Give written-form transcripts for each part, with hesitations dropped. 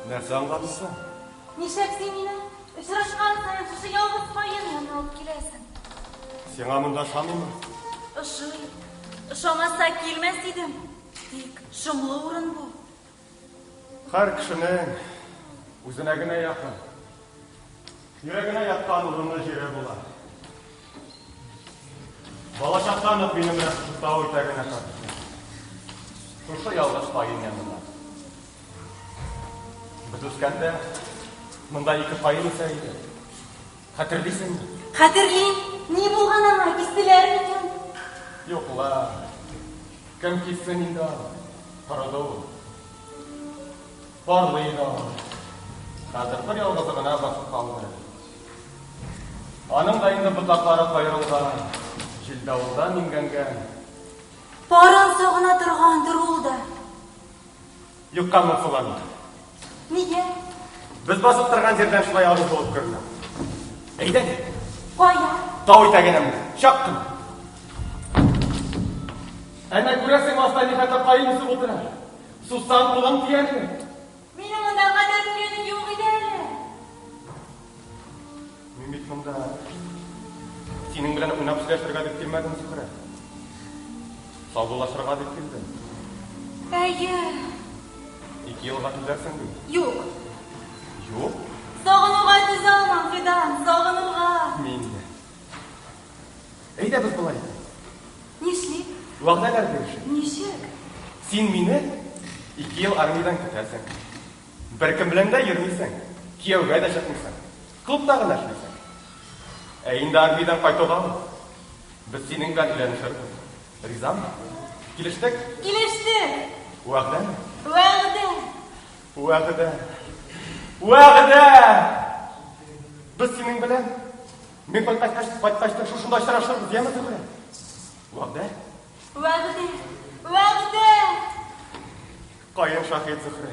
Нәрсе аңғармысың? Нишләп син мине очрашкан сайын шушы ялгыз кайын янына алып киләсең? Сиңа монда ошамыймы? Ошый. Ошамаса килмәс идем. Тик шомлы урын бу. Һәр кешенең үзенә генә якын. Йөрәгенә яткан урыны җире була. Балачактан ук минем белән шушы тау итәгенә кайтты. Шушы ялгыз кайын янында. Без үскәндә монда ике кайын үсә иде. Хәтерлисеңме? Хәтерлим. Ни булган аңа? Кистеләр микән? Юкла. Кем китсен инде? Карады ул. Барлый да. Хәзер бер ялгызы гына басып калды. Аның да инде ботаклары кайрылган. Җилдәвылдан иңгәнгән. Парын сагына торгандыр ул да. Юкка мыцыланды. Нигә? Без басып торган җирдән шулай арыз булып керде. Әйдә. Кая? Тау итәгенә менә. Чак кына. Әнә күрәсең аста ни хәтта кайын үсеп утыра. Сусан кулың тиярме? Минем монда кадәр белгәнем юк иде әле. Мин бит монда синең белән уйнап сөйләшергә дип килмәдем, Зөһрә. Саубуллашырга дип килдем. Әйе. 2 елга килерсең бит. Юк. Юк. Сагынуга түзә алмам, Фидан. Сагынуга. Мин дә. Әйдә без болай. Нишли? Вәгъдәләр биришик. Ничек? Син мине 2 ел армиядан көтәсең. Беркем белән дә йөрмисең. Кияүгә дә чыкмыйсың. Клубта гына эшлисең. Ә инде армиядан кайтуга без синең белән өйләнешербез. Ризамы? Килештек? Килештек. Вәгъдәме? Вәгъдә. Вәгъдә. Вәгъдә! Без синең белән мин кайткач шушында очрашырбыз, яме Зөһрә? Вәгъдә? Вәгъдә. Вәгъдә. Кайын шаһит Зөһрә.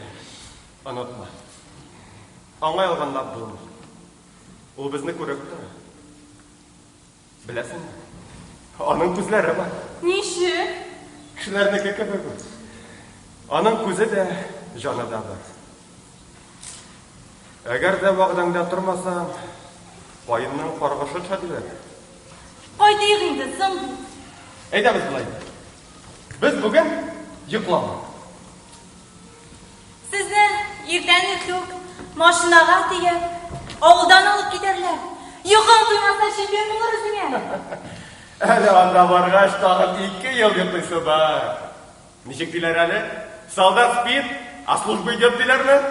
Онытма. Аңа ялганлап булмый. Ул безне күреп тора. Беләсеңме? Аның күзләре бар. Ничек? Кешеләрнеке кебек. Аның күзе дә, җаны да бар. Әгәр дә вәгъдәңдә тормасаң, кайынның каргышы төшә диләр. Кайтыйк инде, соң. Әйдә без болай. Без бүген йоклама. Сезне иртән иртүк машинага тиеп, авылдан алып китәрләр. Йокың туймаса чемпион булыр үзеңә. Әле анда баргач тагын 2 ел йоклыйсы бар. Ничек диләр әле? Солдат спит, а служба идет диләрме?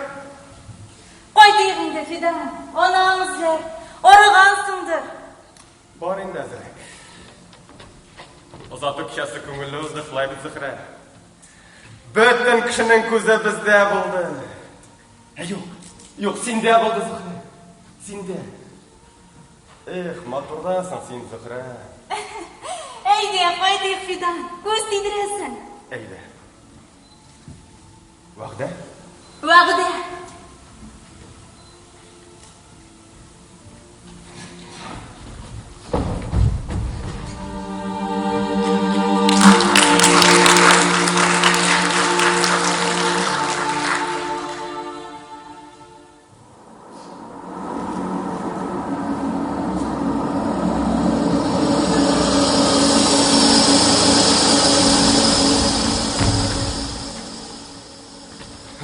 Кайтыйк инде, Фидан. Анаң үзләр арыгансыңдыр. Бар инде әзрәк. Озату кичәсе күңелле узды, шулай бит Зөһрә. Бөтен кешенең күзе бездә булды. Юк, синдә булды Зөһрә. Синдә. Эх, матурдасың син, Зөһрә. Әйдә, кайтыйк, Фидан. Күз тидерәсең. Әйдә. Вәгъдә? Вәгъдә.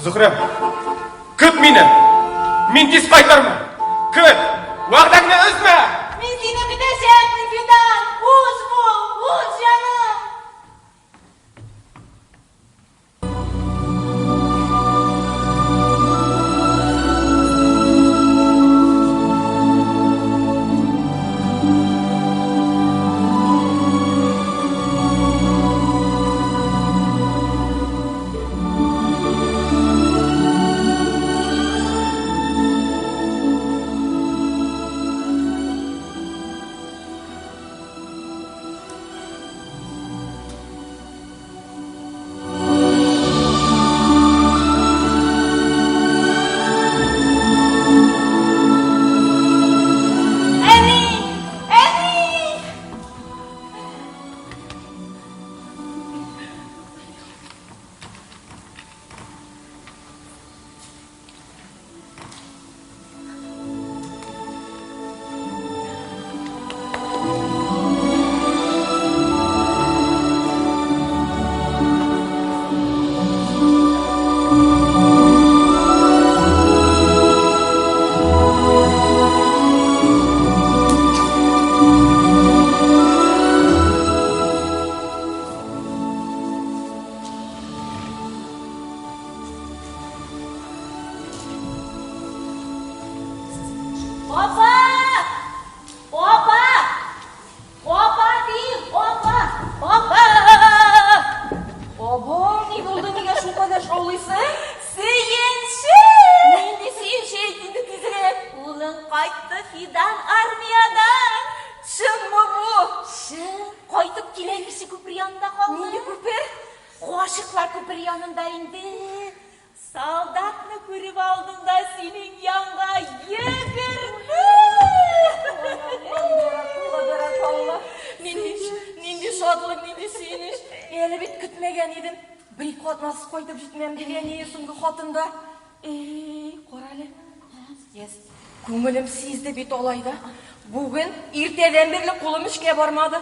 Зөһрә, көт мине! Мин тиз кайтырмын! Көт! Вәгъдәңне өзмә! Мин сине көтәчәкмен, Фидан. Уж бул, уж җаным. Опа! Опа! Опа deyim, опа! Опа! Obo, ne oldu niye şu kadar şovluysun? Suyunçu! Neydi suyunçu eğitimde tizire? Ulan qaytdı Fidan armiyadan. Şın mı bu? Şın, qaytıp kilen kişi köprü yanında kaldı. Neydi köpür? Koşuklar köprü yanında indi. Soldatını görüp aldım da senin yanına yıkırdım. Allah. Nindi şadlık, nindi suyunuş. Elbet kütmegen edim. Bir kot nasıl koydup jitmem degen yesungu xotunda. Koralı. Yes. Көңілім сезді бет олайда. Бүгін ертеден берлі қолым ішке бармады.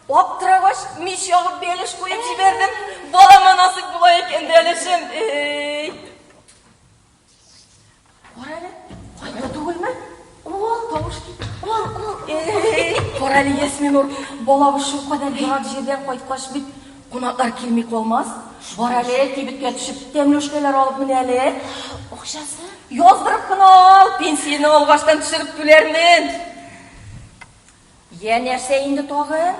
Оптырағаш меш ағып беліш қойып жібердім. Балама насып бұлай екен дәлішім. Koralı, қайда түгіл ме? Ол, тауыш кет. Koralı есмен ұр. Балабы шу қадар бұрақ жерден қайтқаш бет. Қонақтар келмек болмас. Баралы, кебітке түшіп, темлөшкелер алып мінәлі. Оқшасы? Yozdırıp kınal, pensiyeni olğaçtan düşürüp tülermin. Ya nerse indi toğun?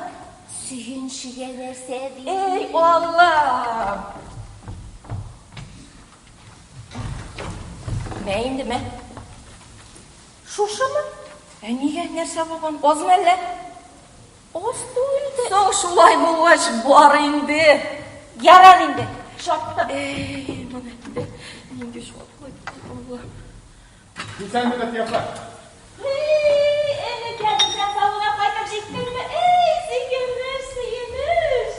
Suyunçuya verse deyim. Ey Allah! Ne indi mi? Şuşu mu? Niye nerse bolğan? Ozun elle? Oz duyuldu. Soğ şulay bolğaç bar indi. Yarar indi. Şattım. Mana indi. Nindi şol Allah. Sen mi de yapar? Ene geldi sen salona kaytıp çektin mi? Suyunmuş, suyunmuş.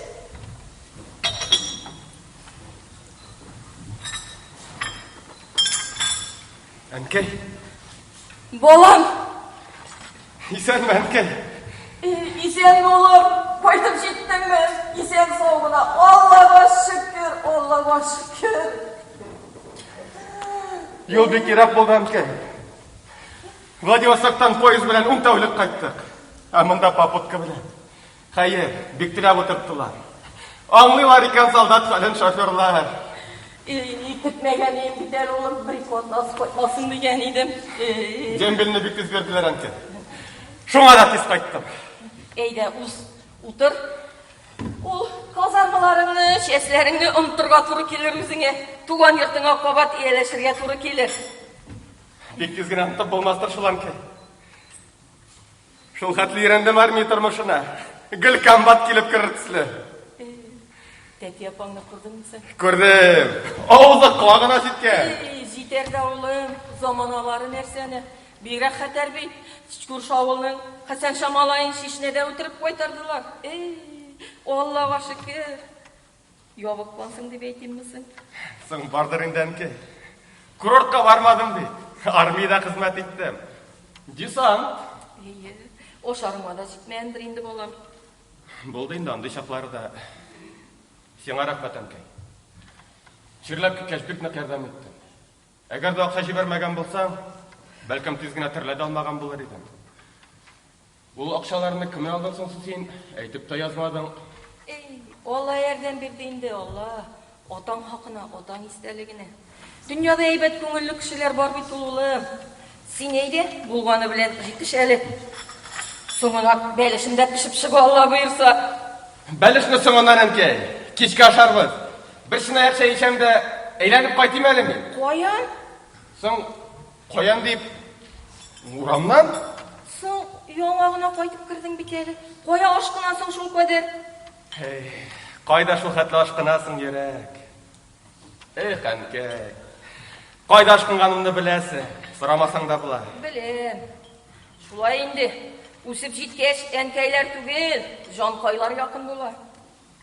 Ankey. Bolam. İsen mi Ankey? İsen oğlum, koydum jettin mi? İsen soğuğuna. Allah'a şükür, Allah'a şükür. Yol beki rap oldu Ankey. Vladivostok'tan poyuz bilen 10 tavlık kayttık. Amında papotka bilen. Hayır, biktirap oturttular. Anlıyorlar iken soldat falan şoförler. Kütmegeniyim gider olur, bir kod nasıl koymasın diyen idim. Cembilini bir kız verdiler Ankey. Şuna da tiz kayttım. Eyde, otur. O kazarmalarını, şeslerini unuturga turu kelir yüzüne. Tuğan yırtına kabat eyleşirge turu kelir. Bir kızgın antıp bulmazdır şul Ankey. Şul hatlı yerendim armiya turmuşuna. Gül kambat kelip kırırtıslı. Teti yapağını kurdun mu sen? Gördüm. Oğuzda kulağına şitken. Jiter de oğlum, zamanaları nerseni. Bir xatar bey, Çiçkur Şavul'un Hasan Şamalay'ın şişine de oturup koytardılar. Allah'a şükür. Yobuk bansın diye beytim misin? Sen bardır indi Ankey. Kurortka varmadım bir. Armiyada hizmet ettim. Desant. O şarımada çıkmayandır indi bolam. Болды indi андай шақлары да. Сеңа рахмат Ankey. Ширлеп кешбекне ярдәм еттің. Әгәр дә акча җибәрмәгән булсаң, бәлкем тиз генә терләдә алмаган булыр идем. Ул акчаларны кемгә алдың соң син? Әйтеп тә язмадың. Allah yerden bir indi Allah. Otan hakkına, otan isterliğine. Dünyada heybet köngüllü kişiler var bit oğlum. Sen neydi? Bulganı bilen jitiş eli. Sonuna belişimde pişip çık Allah buyursa. Бәлешне соңыннан Ankey. Кичке ашарбыз. Bir шына акча ишәм дә әйләнеп кайтыйм әле мин. Koyan? Соң коян дип урамнан Son yoğağına koyup kırdın bir kere. Koya aşkınasın şul kadar. Кайда шул хәтле ашкынасың йөрәк. Ankey. Кайда ашкынганымны беләсең. Сорамасаң да була. Bilem. Şulay indi. Usip jitkeş enkeyler tügel. Jankaylar yakın bular.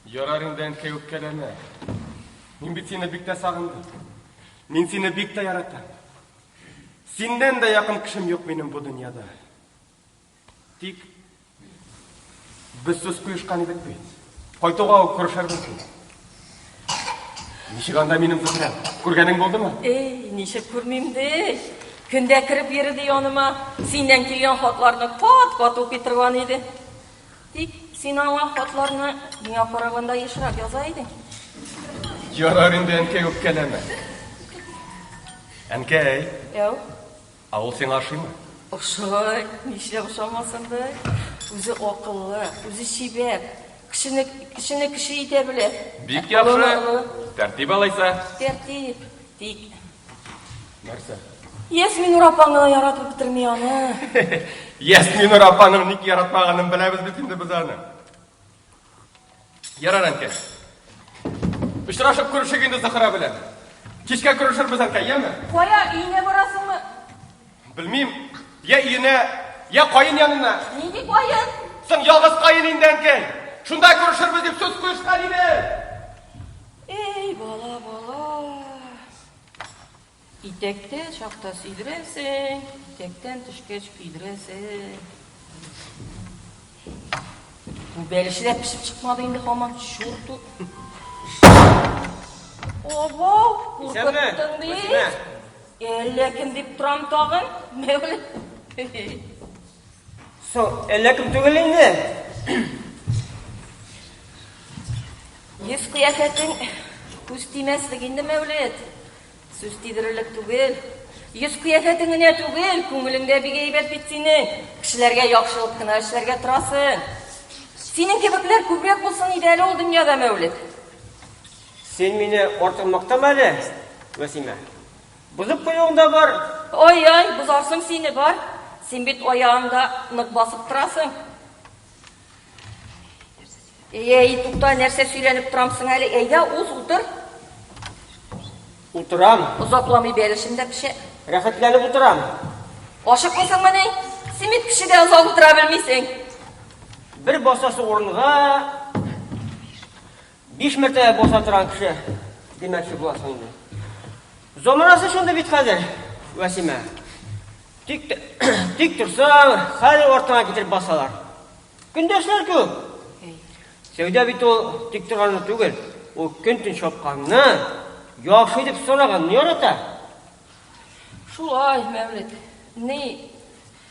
Ярар инде Ankey үпкәләмә. Мин бит сине бик тә сагындым. Мин сине бик тә яратам. Синдән дә якын кешем юк минем бу дөньяда. Тик без сүз куешкан идек бит. Кайтуга күрешербез. Ничек анда минем зөһрәм? Күргәнең булдымы? Nişep kurmayayım Günde kırıp yeridi yanıma. Senden kelgen hatlarını kat okup bitirgan idi. Tik sen ana hatlarını dünya karaganda yaşırak yazaydın. Ярар инде Ankey үпкәләмә. Ankey, Yav, авыл сиңа ашыймы? Ошой, нишләп ошамасын да? Үзе акыллы, үзе шибәр. Кешене кеше итә белә. Бик яхшы. Тәртип алайса. Тәртип. Тик. Нәрсә? Ясмин апаңны яратып бетерми аны. Ясмин апаның ник яратмаганын беләбез бит инде без аны. Ярар әнкәй. Очрашып күрешик инде Захара белән. Кичкә күрешербез әнкәй, яме? Кая, өйне барасыңмы? Белмим. Я өенә, я кайын янына. Нинди кайын? Соң ялгыз кайын инде әнкәй. Шунда күрешербез дип сүз куешкан иде. Эй, бала. Итәктә шакта сөйдерәсең, итәктән төшкәч көйдерәсең. Бу бәлешләп пешеп чыкмады инде һаман шурту. Оба, куркыттың бит. Әллә кем дип торам тагын? Мәүлет. Әллә кем түгел инде? Йөз кыяфәтең күз тимәслек инде Мәүлет. Сүз тидерерлек түгел. Йөз кыяфәтең генә түгел, күңелеңдә бик әйбәт бит синең. Кешеләргә яхшылык кына эшләргә торасың. Синең кебекләр күбрәк булсын иде әле ул дөньяда, Мәүлет. Сен мине артык мактама әле, Вәсимә. Бузып куюың да бар. Ой, бузарсың сине бар. Син бит аягыңда нык басып торасың. Эй, тукта, нәрсә сөйләнеп торамсың әле? Әйдә, утыр. Утырам, Озакламый бәлешендә пеше. рәхәтләнеп утырам. Ашыкмысыңмы ни? Син бит кешедә озак утыра белмисең. Бер басасы урынга 5 мәртәбә баса торган кеше демәкче буласың инде. Заманасы шунда бит хәзер, Вәсимә. Тик торсаң, хәзер артыңа китереп басалар. Көндәшләр күп. Сәүдә бит ул тик торганы түгел. Ул көн-төн шапканны, яхшы дип сораганны ярата. Шулай, Мәүлет.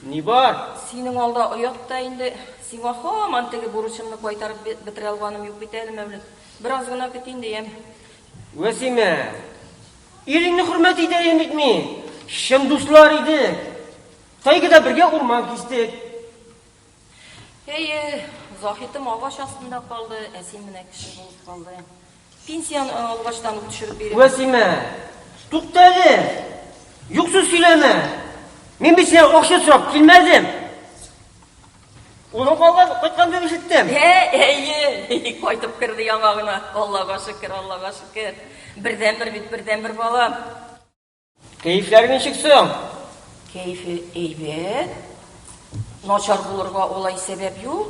Ни бар? Синең алда оятта инде. Сиңа һаман теге бурычымны кайтарып бетерә алганым юк бит әле, Мәүлет. Бераз гына көт инде, ям. Вәсимә, иреңне хөрмәт итәйем битми. Шым дуслар идек. Тайгыда бергә урман кистек. Захитым агач астында калды, әсин менә кеше булып калды. Пенсияны алгаштан ук төшереп биреп. Вәсимә, тукта әле. Юксыз сөйләмә. Мин бит синән акча сорап килмәдем. Улың кайткан дип ишеттем. Кайтып керде яңагына. Аллага шөкер. Бердән бер балам. Кәефләрең ничек соң? Кәефе әйбәт. Начар булырга олай сәбәп юк.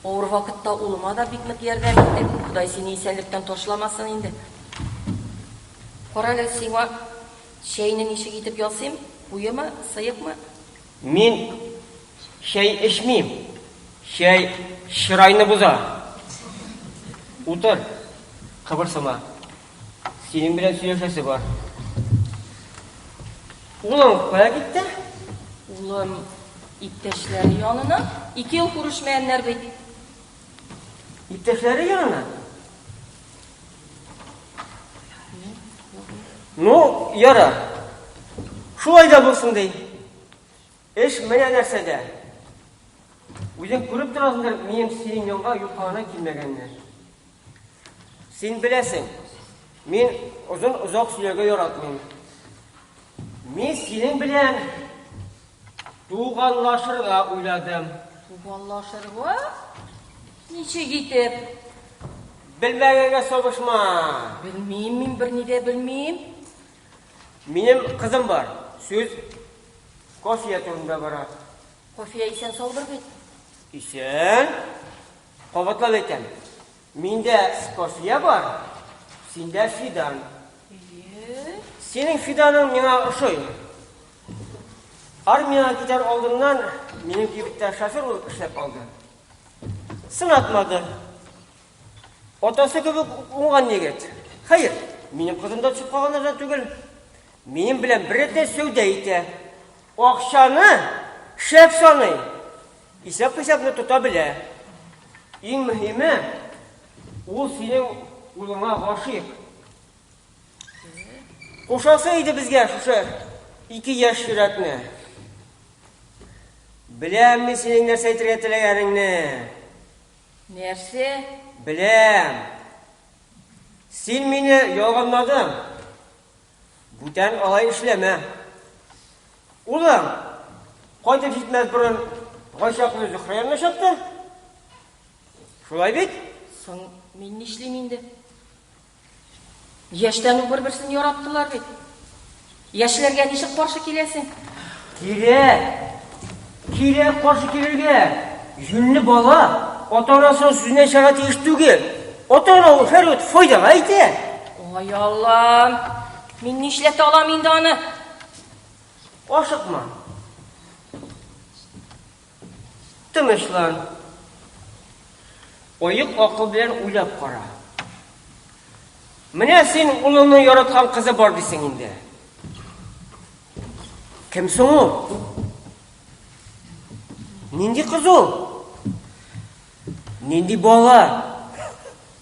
Авыр вакытта улыма да бик нык ярдәм итте. Ходай сине исәнлектән ташламасын инде. Карале, сиңа чәйне ничек итеп ясыйм? Куемы, сыекмы? Мин чәй эчмим. Чәй чырайны буза. Утыр. Кыбырсыма. Синең белән сөйләшәсе бар. Улың кая китте? Улым иптәшләре янына 2 ел күрешмәгәннәр бит. Иптәшләре янына? Ну, яра. Шулай да булсын ди. Эш менә нәрсәдә. Үзең күреп торасыңдыр, минем синең янга юккана килмәгәннәр. Син беләсең, мин озак сөйләргә яратмыйм. Мин синең белән туганлашырга уйладым. Туганлашырга? Ничек итеп? Белмәгәнгә сабышма. Белмим, мин берни дә белмим. Минем кызым бар. Сүз кофе турында бара. Кофе исән салдыр бит. Исән? Кабатлап әйтәм. Миндә кофе бар. Синдә фидан. Синең фиданың миңа ошый. Армияга китәр алдыннан минем кибеттә шофер булып эшләп алды. Сынатмады. Атасы кебек уңган егет. Хәер, минем кызым да төшеп калганнардан түгел. Минем белән бердә сәүдә итә. Акчаны шәп саный. Исәп-хисапны тота белә. Иң мөһиме, ул синең улыңа гашыйк. Кушасы иде безгә шушы 2 яшь йөрәкне. Білем мен сенің нәрсе айтырға тілегеніңні. Нәрсе? Білем. Сен мені ялғанмадың. Бүтән алай ішлеме. Улым, қайтып жетмәз бұрын ғайшақлы Зүхрәйәнме шапты? Шулай бит? Соң мен не ішлейм енді? Яштан бір-бірсін яраттылар бит. Яшілерге нешік қаршы келесің? Керек қаршы келерге. Жүнлі бала, ата-анасының сөзіне шаға тиіштуге. Ата-ана ол әр өт файдаға айты. Ой Аллам, мен не ішлеті алам енді аны? Ашықма. Тымышлан. Ойық ақыл білен ойлап қара. Міне сен ұлының яратқан қызы бар дейсің енді. Кімсің ол? Ненде қыз ол? Ненде бала?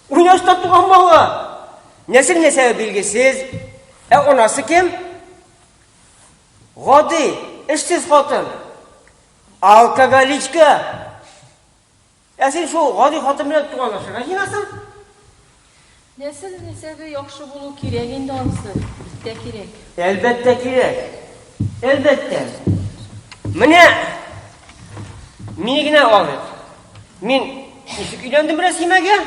Университет туған бала? Нәсіл белгісіз. Онасы кім? Ғади, ішсіз қатын. Алкоголичка. Сен шол Ғади қатын білен туған ашыға жинасың? Нәсіл яқшы болу керек енді анысы. Бітте керек. Әлбәттә керек. Әлбәттә. Міне, мені генә алып. Мен ничек үйләндем Рәсимәгә?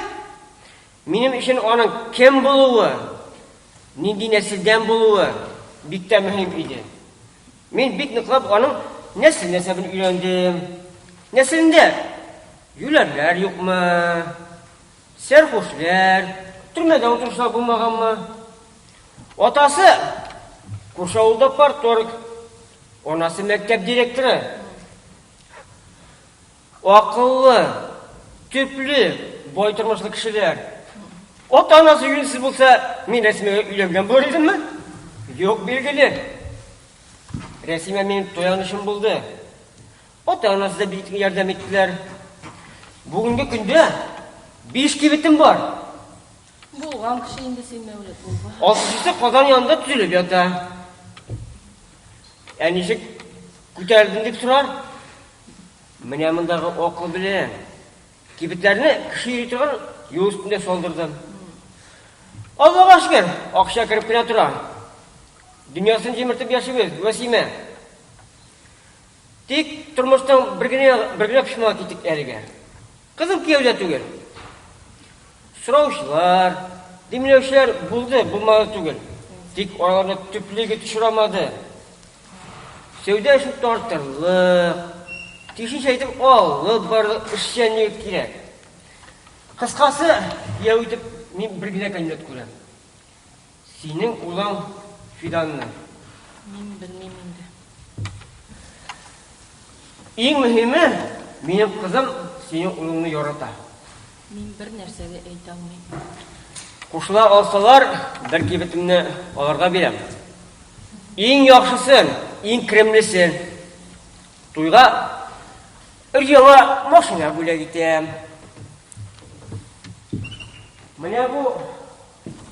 Минем өчен аның кем булуы, нинди нәселдән булуы бик тә мөһим иде. Мен бик ныклап аның нәсел-нәсәбен үйләндем. Нәселендә юләрләр юкмы? Сәрхүшләр, төрмәдә утырышлар булмаганмы? Атасы күрше авылда парторг, анасы мәктәп директоры. Акыллы, төпле, бай тормышлы кешеләр. Ата-анасы юнсыз булса, мин Рәсимәгә өйләнгән булыр идемме? Юк, билгеле. Рәсимә минем таянышым булды. Ата-анасы да бик ярдәм иттеләр. Бүгенге көндә 5 кибетем бар. Булган кеше инде син мәүлет булга. 6-сы Казан янында төзелеп ята. Ничек күтәрелдең дип сорар? Менә мондагы акыл белән кибетләрне кеше йөри торган юл өстендә салдырдым. Аллага шөкер, акча кереп кенә тора. Дөньясын җимертеп яшибез, Вәсимә. Тик тормыштан бер генә пишман киттек әлегә. Кызым кияүдә түгел. Сораучылар, демләүчеләр булды, булмады түгел. Тик аларны төплеге төшерәмәде. Сәүдә эше тартырлык, тишинчә әйтеп алып барлык эшчәнлек кирәк. Кыскасы, кияү итеп мин бер генә кандидат күрәм. Синең улың Фиданны. Мин белмим инде. Иң мөһиме, минем кызым синең улыңны ярата. Мин бер нәрсәгә әйтә алмыйм. Кушыла алсалар, бер кибетемне аларга бирәм. Иң яхшысын, иң кремлесен. Туйга яңа машина бүләк итәм. Менә бу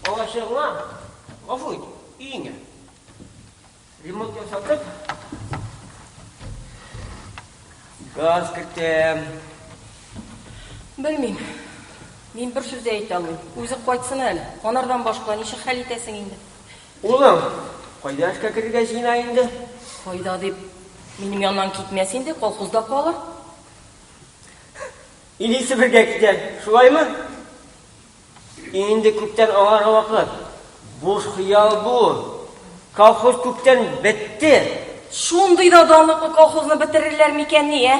алачыгыңа гафу ит, өеңә. Ремонт ясатып, газ кертәм. Белмим. Мин бер сүз дә әйтә алмыйм. Үзе кайтсын әле. Анардан башка ничек хәл итәсең инде? Улым, кайда эшкә керергә җыена инде? Кайда дип минем яннан китмәс инде, колхозда калыр. Илисе бергә китәр, шулаймы? Инде күптән аңарга вакыт. Буш хыял бу. Колхоз күптән бетте. Шундый да данлыклы колхозны бетерерләр микән ни,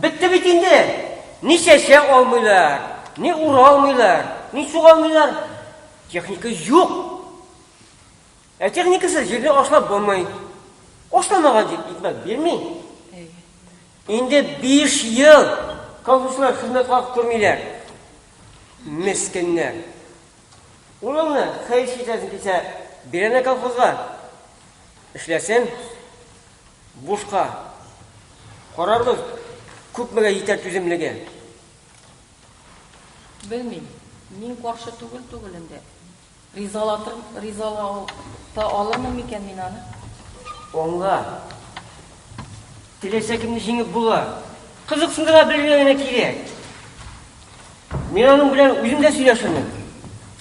Бетте бит инде. Ни чәчә алмыйлар, ни ура алмыйлар, ни суга алмыйлар. Техника юк. Техникасы җирне ашлап булмый. Ашламаган дип икмәк бирми. Инде 5 ел колхозлар хезмәт хакы күрмиләр. Мескеннәр. Улыңны хәйр итәсең килсә, бирәне колхозга. Эшләсен бушка. Карарбыз күпмегә җитәр түземлеге. Белмим. Мин каршы түгел инде. Ризалата алырмын микән мин аны? Онга Келесі кімді жеңіп бола. Қызықсындыра білгеніне керек. Мен оның білен өзімде сөйлесемін.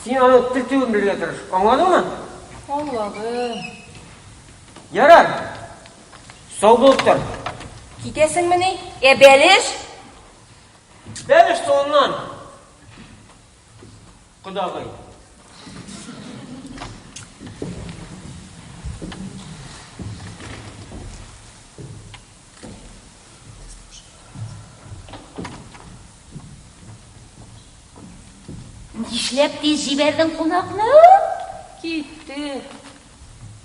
Сен оның тіл түбін білуге тырыш. Аңладың ма? Аңладым. Ярар. Сау болып тұр. Кетесің міне? Бәлеш? Бәліш соңынан. Құдағай. Нишләп тез жибердің қонақны? Кетті.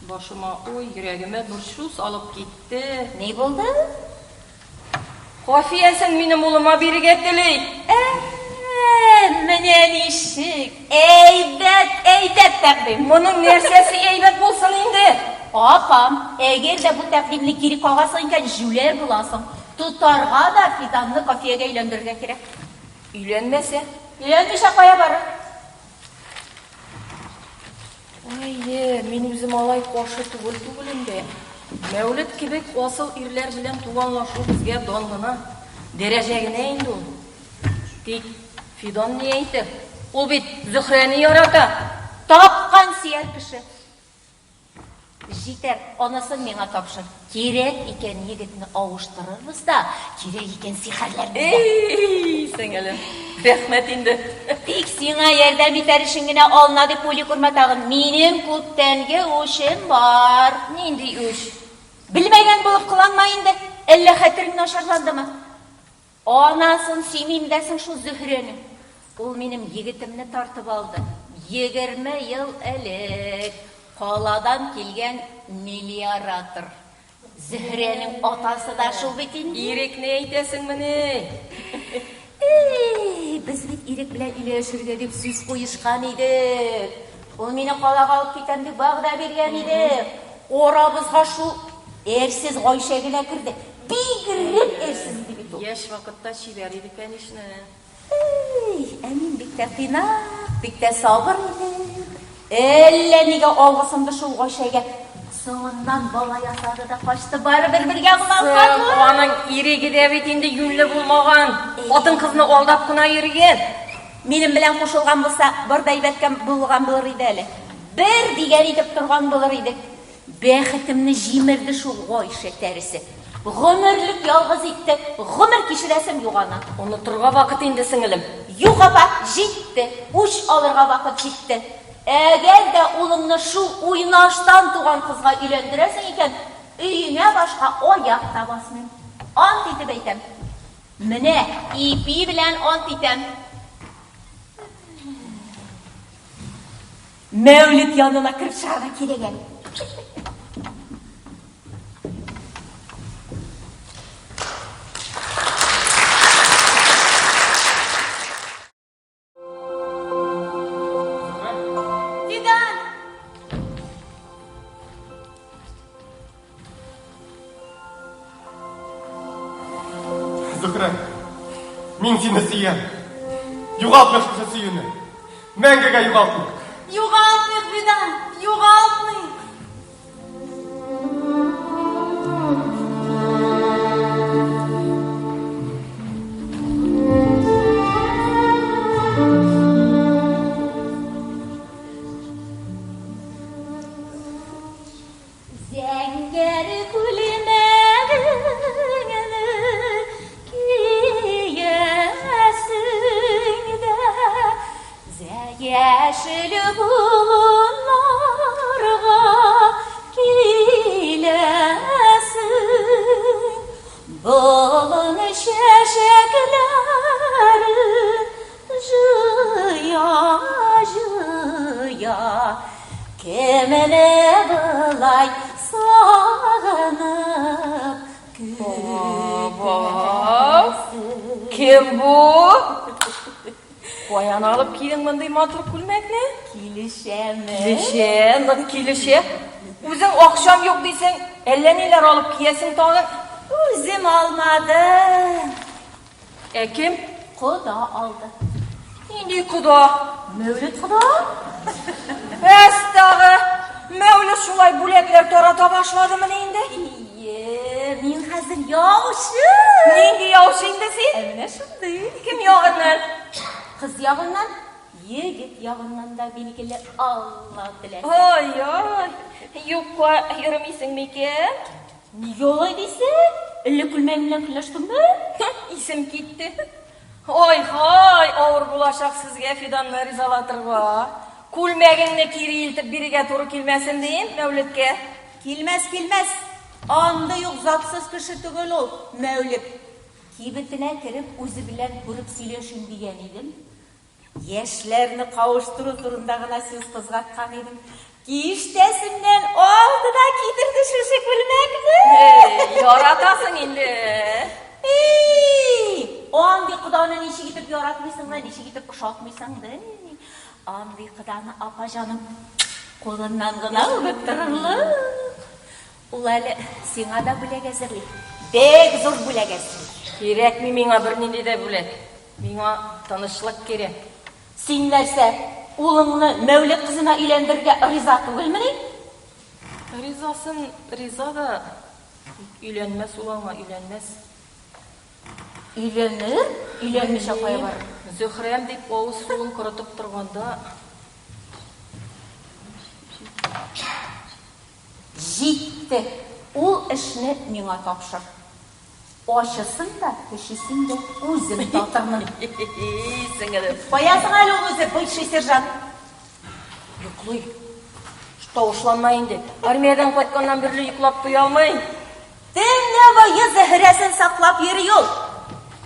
Башыма ой, жүрегіме бір шу салып кетті. Не болды? Қофиясын менің ұлыма беріге тілей. Міне нешік. Әйбәт тәқдим. Мұның нәрсесі әйбәт болсын енді. Апам, егер де бұл тәқдимні кері қағасың екен, жүлер бұласың. Тұтарға да Фиданны кофеге үйлендірге керек. Үйленмесе? Үйленмеше қоя бары. Ай, мен өзім алай қошы түгіл-түгілінде. Мәуліт кебек осыл ирлер білен туғанлашу бізге доңғына. Дәрежегіне енді ол. Тек Фидан не әйті? Ол бет Зүхрәні ярата. Тапқан сияр кіші. Жетер, онысын меңа тапшыр. Керек екен егітіні ауыштырырбыз да, керек екен сихарларды. Сіңілі, рәхмет енді. Тек сеңа ерден бітер ішіңгіне алынады пөли көрматағын. Менің көптенге өшім бар. Ненді өш? Білмеген болып қыланмайынды. Әлі қәтірің нашарланды ма? Анасын семеймдесің шу Зүхрені. Ол менің егітімні тартып алды. 20 ел әлік. Қаладан келген миллиаратор. Зүхренің атасы да шул бетін. Ирек не әйтесің міне? Біз бет Ирек білән үйлесірге деп сөз қойышқан еді. Ол мені қалаға алып кетемді бағда берген еді. Орабызға шу әрсіз ғойшегілі кірді. Бейгіріп әрсіз деп еді. Еш вақытта шибер еді, кәнешіні. Әмин бекте қинақ, бекте сабыр еді. Әлі неге олғысымды шул ғойшеге соңынан бала ясады да қашты бары бір-бірге қылалған. Оның иреге дәветінде юнлі болмаған. Отын қызны олдап күна ерген. Менің білен қошылған болса, бірдай бәткен болған болыр еді әлі. Бір деген етіп тұрған болыр еді. Бәхітімні жимірді шул ғойше тәрісі. Ғұмірлік ялғыз етті, ғұмір кешіресім юғана. Оны тұрға вақыт енді сіңілім. Юғапа жетті, үш алырға вақыт жетті. Әгер де ұлыңны шу ойнаштан туған қызға үйлендіресің екен, үйіңе башқа ояқ табасың. Ант етіп әйтем. Міне, ипи білән ант етем. Мәуліт янына кіріп шарға кереген. Зүхрә, мен сені сүйем. Юғалтмақшы сүйені. Мәңгіге юғалтмақ. Юғалтмық, Фидан, юғалтмық. Зәңгәр күлмәгіңді киесің дә, зәяшіл бұлынларға келесің. Бұлын шәшәкләрі жыя-жыя, кемені бұлай сағынып күтесің. Кем бұ? Қоян алып кейдің мұндай матыр күлмәкне? Келішемі? Келіше. Өзің ақшам yok дейсің, әлі нелер алып киесің тағын? Өзім алмадым. Кем? Құда алды. Нендей құда? Мәуліт құда? Әстағы, Мәуліт шулай бүлеклер тарата башлады міне енді? Мен қазір біздің яушы. Нинди яушыңды сен? Әміне шынды. Кім яғынан? Қыз яғынан, егет яғынан да белгілі Алла тіләді. Ой, юққа йөрмисең мекен? Неге олай дейсің? Ілі күлмен білен күліштің бі? Исем китте. Ой, ауыр булашақ сізге Фиданны ризалатырға. Күлмәгіңні кері елтіп біріге тұры келмәсін дейін, Мәулетке. Келмәс. Анды юқ затсыз кіші түгіл ол, Мәулет. Кибітіне кіріп, өзі білен көріп сөйлешін деген едім. Ешлеріні қауыштыру тұрындағына сөз қызғатқан едім. Киштесімнен олды да кидірді шүшік білмәкді. Яратасың енді. Анды құданы неше кетіп яратмайсың да, неше кетіп ұшатмайсың да. Анды құданы апа жаным қолынан ғына өбіп тұрырлы. Ол әлі сеңа да бүлек әзірлі. Бек зор бүлек әзірлі. Керек ми миңа бірненде де бүлек. Миңа танышлық керек. Сен нәрсе, ұлыңны Мәулет қызына үйлендірге риза түгілміне? Риза да үйленмес ұлаңа, үйленмес. Үйленмеш апай бар. Зөхрем деп ауыз суын құрытып тұрғанда Жетті. Ол ішіні меңа тапшыр. Ашысын да, кішісін де өзім татырмын. Сіңілім. Қоясың әлі өзі бывший сержант. Юқлый. Что ұшламайын деп. Армиядан қайтқаннан бірлі юқлап тұй алмайын. Тімне бойы зәхірәсін сақлап ері ел.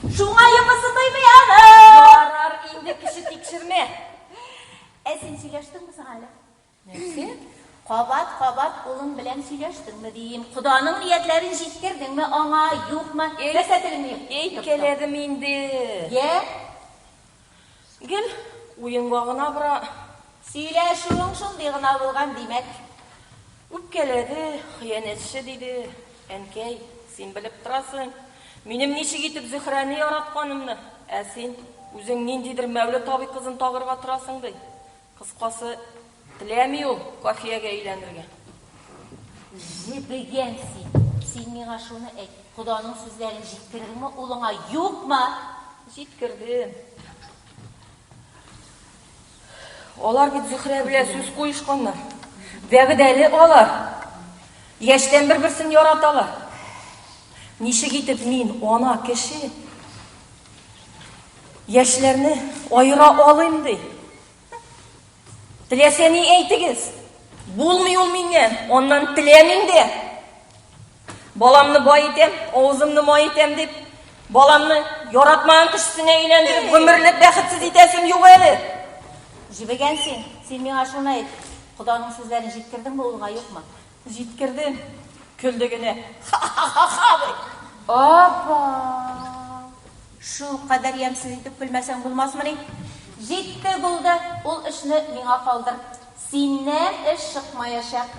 Шуңа емісі тоймай аны. Ярар, енді кіші текшірме. Сен сөйлештің бі сағалі? Нәрсе? Қабат ұлың білән сөйлештің бі дейім. Құданың ниетлерін жеткердің бі аңа, юқ ма? Ләсәтілің ем. Келедім енді. Гел, ойын бағына бұра. Сөйлешуің шындығына болған демек. Үп келеді, қиянетші дейді. Әнкей, сен біліп тұрасың. Менім неше кетіп Зөхрәні яратқанымны. Сен өзің нендейдір Мәулет абай қызын тағырға тұрасың дей. Қысқасы, тіләмей ол кофеге үйлендірген. Жібіген сен. Сен меға шуны әйт. Құданың сөздерін жеткірдің ме, ұлыңа юқ ма? Жеткірдім. Олар бит Зөхрә біле сөз қойышқанlar. Бәгідәлі олар. Ештен бір-бірсін яраталар. Неше кетіп мен ona кіші ешлеріні айыра алайым дей. Тілесені әйтігіз. Болмай ол менен, оннан тілемін де. Баламны бай етем, ауызымны май етем деп, баламны яратмаған кішісіне үйлендіріп, өмірлік бәхітсіз етесім жоқ әлі. Жібіген сен. Сен мен ашуына ет. Құданың сөздерін жеткірдің бі, олға жоқ ма? Жеткірдім. Күлдігіне. Опа! Шу қадар емсіз етіп күлмәсең болмас мұны? Жетті болды, ол ішіні меңа қалдыр. Сеннен іш шықмаяшақ.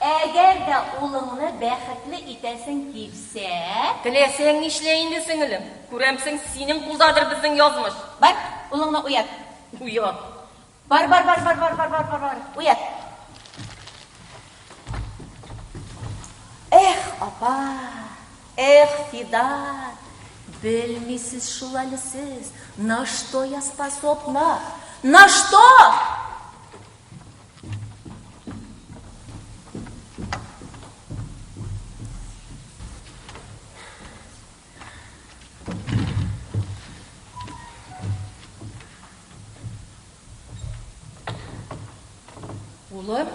Әгер де олыңны бәхітлі етесің келсе... Тілесең нешлейінді сіңілім. Көремсің сенің құлдадыр біздің язмыш. Бар, олыңны ұят. Ұят. Бар, ұят. Апа, Фидан, білмейсіз шул әлі сіз. На что я способна? На что? Улым,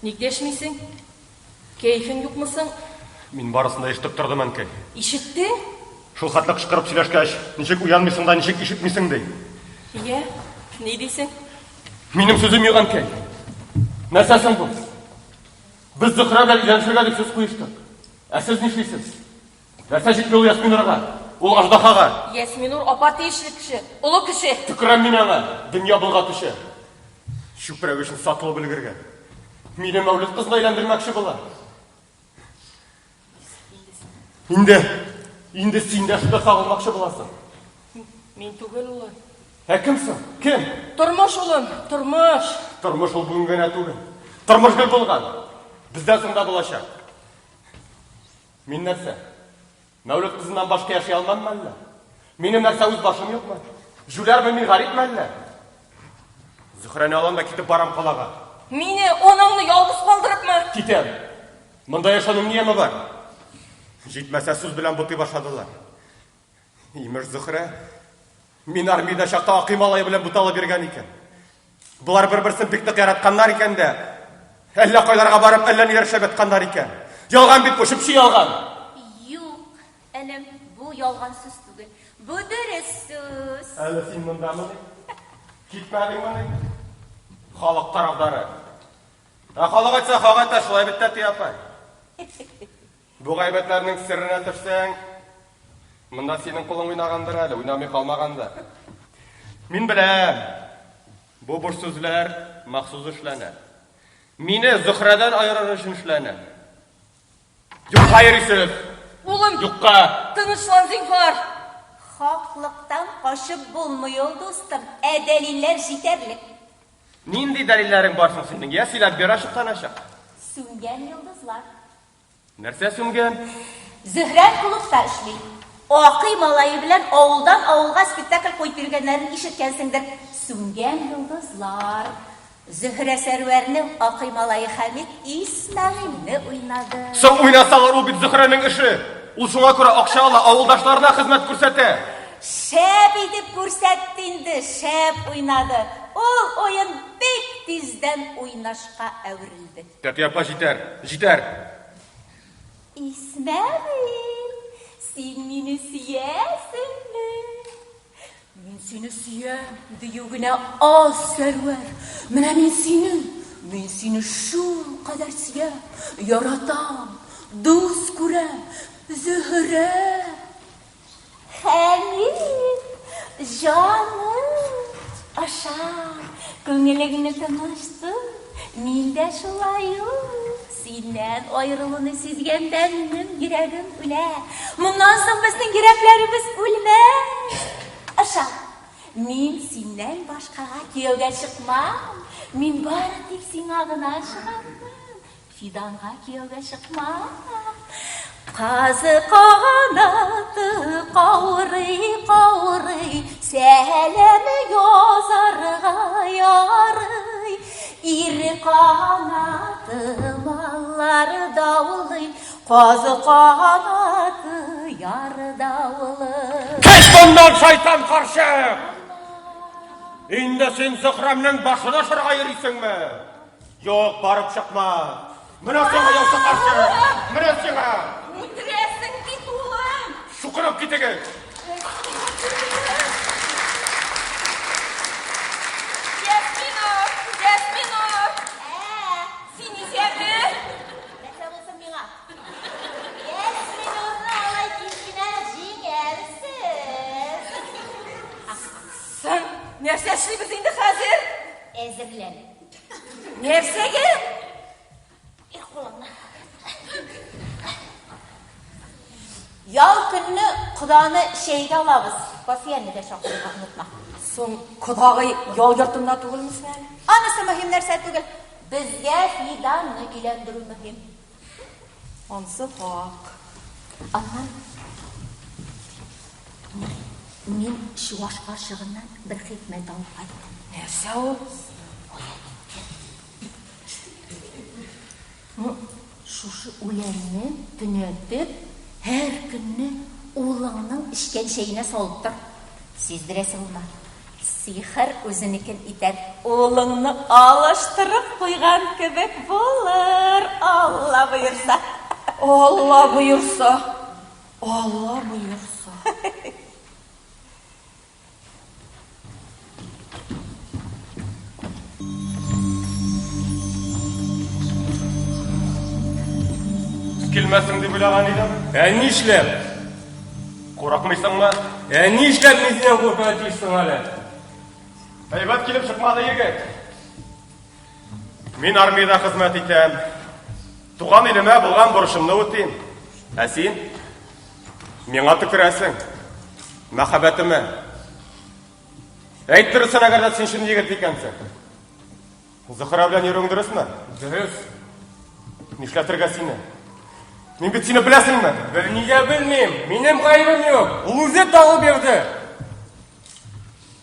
негдешмейсің? Кейфің жоқ мұсың? Мен барысында ешітіп тұрдым әнкей. Ишіттің? Шул хатны қышқырып сөйлешкәш, ничек уянмайсың да, ничек ишетмейсің дей. Иә, не дейсің? Минем сөзім юк әнкей. Нәрсәсің бұл? Біз Зөхрә белән өйләнешергә дип сүз куештык. Сез нишлисез? Нәрсә җитми ул Ясминурга? Ул аждаһага. Ясминур апа тиешле кеше, улы кеше. Төкерәм мин аңа, дөнья болгатучы. Чүпрәк өчен сатылып өлгергән. Мине Мәүлид кызына әйләндермәкче була. Инде син дә шунда сагылмакчы буласың. Мин түгел улы. Кемсең? Кем? Тормыш улым, тормыш. Тормыш ул бүген генә түгел. Тормыш гел булган. Бездә соңда булачак. Мин нәрсә? Мәулет кызынан башка яши алмаммы әллә? Минем нәрсә үз башым юкмы? Жүләрме мин гарипме әллә? Зөһрәне алам да китеп барам калага. Мине оныңны ялгыз калдырыпмы? Китәм. Монда яшаның ниеме бар? Җитмәсә сүз белән бутый башладылар. Имеш Зөһрә, мин армиядә чакта Акый малае белән буталып йөргән икән. Булар бер-берсен бик нык яратканнар икән дә, әллә кайларга барып, әллә ниләр эшләп ятканнар икән. Ялган бит бу, шыпшы ялган. Юк, әлем, бу ялган сүз түгел. Бу дөрес сүз. Әле син мондамы? Китмәдеңме? Халык тарафдары. Халык әйтсә, хагат та шулай бит тәти апай. Бу гайбәтләрнең сиренә төшсәң, монда синең кулың уйнагандыр әле, уйнамый калмагандыр. Мин беләм. Бу буш сүзләр махсус эшләнә. Мине Зөһрәдән айырыр өчен эшләнә. Юкка йөрисез. Улым, Юкка. тынычлан зинһар. Хаклыктан качып булмый ул, дустым. Дәлилләр җитәрлек. Нинди дәлилләрең бар соң синең? Я сөйләп бир ашыктаначак. Сүнгән йолдызлар. Нәрсә сүнгән? Зөһрә клубта эшли. Акый малае белән авылдан авылга спектакль куйып йөргәннәрен ишеткәнсеңдер. Сүнгән йолдызлар. Зөһрә Сәрвәрнең Акый малае Хәмит Исмәгыйльне уйнады. Соң уйнасалар, ул бит Зөһрәнең эше. Ул шуңа күрә акча ала, авылдашларына хезмәт күрсәтә. Шәп итеп күрсәтте инде, шәп уйнады. Ул ойын бик тиздән уйнашка әверелде. Тәти апа, җитәр, җитәр. Исмәгыйль, син мине сөясеңме? Мин сине сөям, дию генә аз Сәрвәр. Менә мин сине шул кадәр сөям, яратам, дус күрәм, Зөһрә. Хәмит, җаным, аша, күңелеңне тыныштыр. Мин дә шулай ул. Синнән айрылуны сизгәндә минем йөрәгем үлә. Моннан соң безнең йөрәкләребез үлмәс. Аша, мин синнән башкага кияүгә чыкмам. Мин бары тик сиңа гына чыгам. Фиданга кияүгә чыкмам. Казы канаты каурый, сәләме язарга ярый. Ире канаты маллары даулый, казы канаты яры даулый. Кайт мондан, шайтан каршы! Инде син Зөһрәмнең башына шырга йөрисеңме? Юк, барып чыкма. Менә сиңа яусы каршы. Менә сиңа. Үтерәсең бит, улым. Шукырып китегез. Ясминов. Син исәпме? Нәрсә булсын миңа? Ясминурны алай кичкенә җиңәрсез. Sen нәрсә эшлибез инде хәзер? Әзерлән. Нәрсәгә? Кулыңны. Ял көнне Куданы шәйгә алабыз. Кафияне дә чакырырга онытма. Соң кодагый ял йортында түгелме сәл? Анысы мөһим нәрсә түгел. Безгә Фиданны өйләндерү мөһим. Ансы хак. Ага. Мин Чуваш карчыгыннан бер хикмәт алып кайттым. Нәрсә ул? Шушы үләнне төнәтеп, һәр көнне улыңның эчкән чәенә салып тор. Сиздерәсең ул. Сихер үзенекен итәр. Улыңны алыштырып куйган кебек булыр. Алла буйырса. Алла буйырса. Алла буйырса. Килмәсең дип уйлаган идем. Нишләп? Курыкмыйсыңмы? Нишләп мин синнән куркырга тиешсең әле? Әйбәт килеп чыкмады егет. Мин армиядә хезмәт итәм. Туган илемә булган бурычымны үтим. Ә син миңа төкерәсең. Мәхәббәтемә. Әйт дөресен, әгәр дә син шуны егет икәнсең. Зөһрә белән йөрүең дөресме? Дөрес. Нишләтергә сине? Мен бит сені білесіңмі? Неге білмейм, менің қайбым жоқ. Ол өзі тағы берді.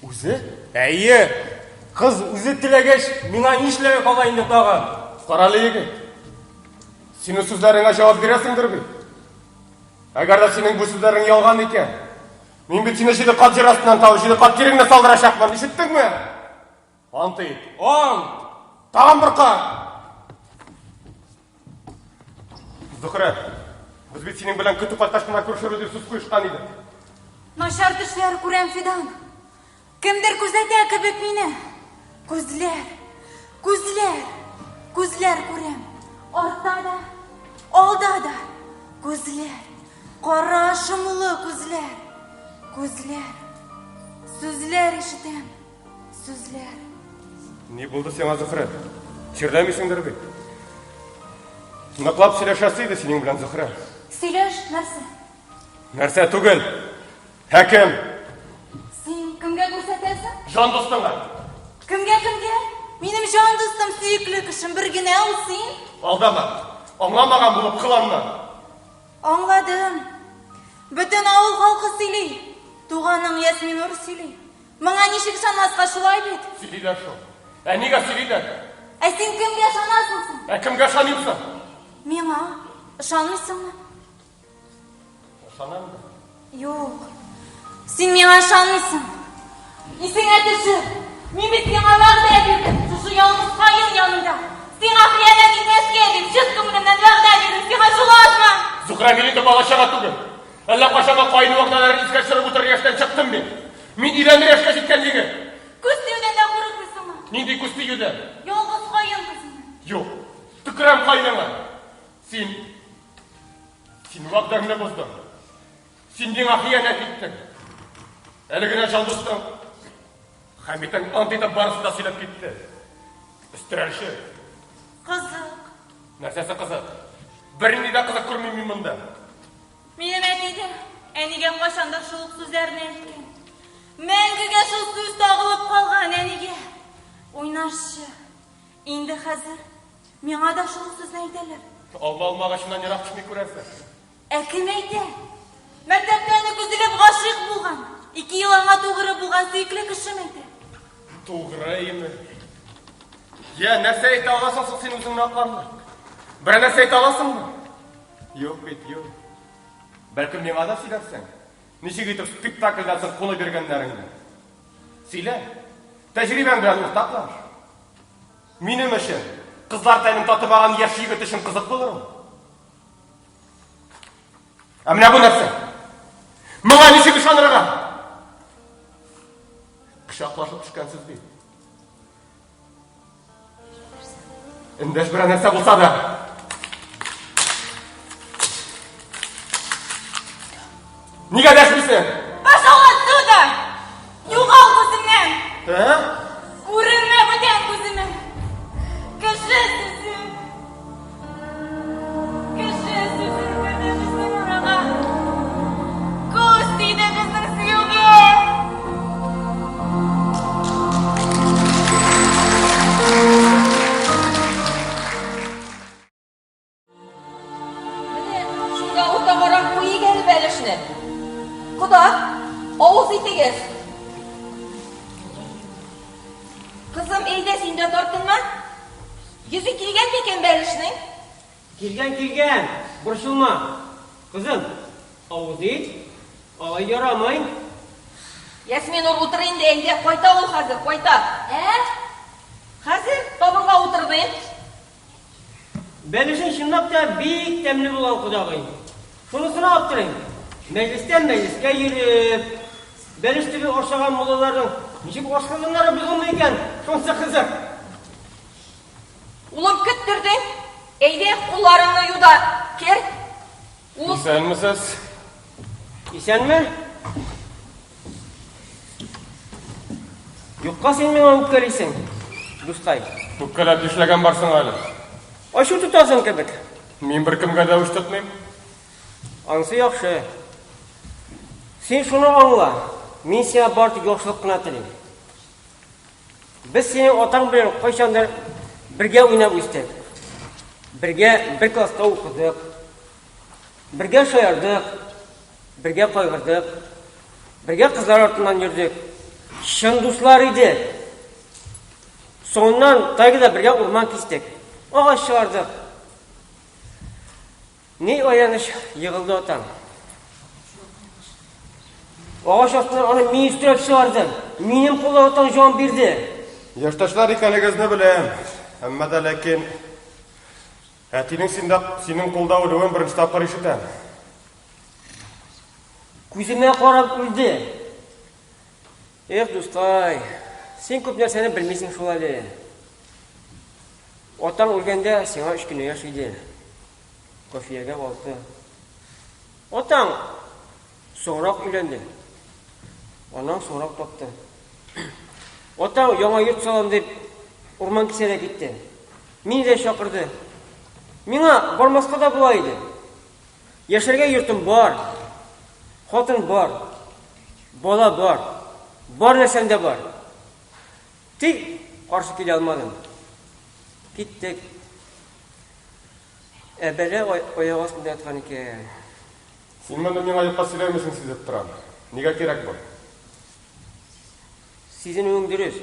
Өзі? Әйе, қыз өзі тілегеш, мина нешлеуі қалайын деп таған. Қаралы еге. Сені сөздеріңе жауап бересіңдір бе? Әгер де сенің бұл сөздерің ялған екен, мен бит сені жеді қат жер астынан тауып, жеді қат кереңіне салдыра шақпан. Ишіттің ме? Ант ет. Ант! Тағам бұрқа! Зұхра, біз бит сенің білен күтіп қатташқына көршіруді сөз қойышқан еді. Нашар түшлер күрәм Фидан. Кімдер күзәтә кебек мине? Күзләр, күзләр, күзләр күрәм. Артта да, алда да күзләр. Қара шымлы күзләр. Күзләр. Сүзләр ишетәм. Сүзләр. Не болды сен Зұхра? Черләмейсіңдер бе? Нақлап сөйләшәсі сенің білен Зұхра. Сөйләш, нәрсә? Нәрсә түгел. Хәкім. Син кемгә күрсәтәсең? Жан достыңа. Кемгә? Минем жан достым, сөйкле кешем, бер генә ул син. Алдама. Аңламаған булып кыланма. Аңладым. Бөтен авыл халкы сөйли. Туганың Ясмин Нур сөйли. Моңа ничек ышанмаска шулай бит? Сөйлиләр шул. Ә нигә сөйлиләр? Ә син кемгә ышанасың? Ә кемгә ышаныйсың? Миңа ышанмыйсыңмы? Ышанам. Юк. Син миңа ышанмыйсың. Исеңә төшер. Мин бит сиңа вәгъдә бирдем. Шушы ялгыз кайын янында. Сиңа хыянәт итмәскә дип, чын күңелемнән вәгъдә бирдем. Сиңа шулашма. Зухра, мине дә балачага түгел. Әллә кашанга кайны вакытларын искә төшереп утыр яшьтән чыктым мин. Мин өйрәнер яшькә җиткән егет. Күз тиюдән дә курыкмыйсыңмы? Нинди күз тиюдә? Ялгыз кайын кызым. Юк. Төкерәм кайныңа. Син вакытыңны боздың. Син миңа хыянәт иттең. Әле генә жан достым. Хәмитең ант итеп барысын да сөйләп китте. Өстерәлче. Кызык. Нәрсәсе кызык? Бернинди дә кызык күрмим мин монда. Минем әтидә, әнигә кашанда шул сүзләрне әйткән. Мәңгегә шул сүз тагылып калган әнигә. Уйнашчы. Инде хәзер миңа да шул сүзне әйтәләр. Алла алмагачыннан ерак төшми күрәсең. Ә кем әйтә? Мәктәптән күзелеп гашыйк булган, 2 ел аңа тугры булган сөйкле кешем әйтә. Тугры име? Я, нәрсә әйтә аласың син үзеңне акларлык? Бер нәрсә әйтә аласыңмы? Юк бит, юк. Бәлкем миңа да сөйләрсең. Ничек итеп спектакльдән соң куны биргәннәреңне? Сөйлә. Тәҗрибәң белән уртаклаш. Минем өчен кызлар тәнен татымаган яшь егет өчен кызык булырмы? Ә менә бу нәрсә? Моңа ничек ышанырга? Кычаклашып төшкәнсез бит. Эндәш берәр нәрсә булса да. Нигә дәшмисең? Пошел отсюда! Югал күземнән! Ә? Күренмә бүтән күземә! Кеше сүзе! Кеше сүзе керде безнең арага! Күз тиде безнең сөюгә! Менә шунда уртагарак куйык әле бәлешне. Куда? Авыз итегез. Кызым, әйдә син дә тартынма. Йөзе килгән микән бәлешнең? Килгән, борчылма. Кызым, авыз ит, алай ярамай. Ясмин Нур утыр инде, әйдә, кайта ул хәзер, кайта. Хәзер табынга утырды. Бәлешен чынлап та бик тәмле булган кудагый. Шунысына аптырайм. Мәҗлестән мәҗлескә йөреп, бәлеш төбе ашаган муллаларның ничек ашканнары булган икән? Шунсы кызык. Улым көттердең. Әйдә, кулларыңны юда. Кер. Ул Исәнмесез? Исәнме? Юкка син миңа үпкәлисең, дускай. Үпкәләп эшләгән барсың әле. Ашу тутасың кебек. Мин беркемгә дә үч тотмыйм. Ансы яхшы. Син шуны аңла. Мин сиңа бар тик яхшылык кына телим. Без синең атаң белән кайчандыр бергә уйнап үстек. Бергә бер класста укыдык. Бірге шоярдық, бірге қойғырдық, бірге қызлар артынан жүрдік. Шын дуслар еді. Соңынан тайгыда бірге орман кестік. Ағаш шығардық. Не ойраныш йығылды отан. Ағаш астынан аны министреп шығарды. Менің қолда отан жауын берді. Яшташлар икәнегезне беләм. Әмма дә ләкин әтинең синең қолда үлүен беренче тапкыр ишетәм. Күзіме қарап үлді. Дустай, сен көп нәрсені білмейсің шул әле. Отан өлгенде сиңа 3 күн яшайды. Кофеге қалды. Отан соңырақ үйленді. Онан соңырақ тапты. Отан яңа йорт салам деп орман кеселе кетті. Мені де шақырды. Миңа бармасқа да булайды. Яшәргә йортым бар. Хатын бар. Бала бар. Бар нәрсәм дә бар. Тик каршы килә алмадым. Киттек. Әбәлә аяк астында яткан икән. Син моны миңа юкка сөйләмәсең сизеп торам. Нигә кирәк бу? Сизенүең дөрес.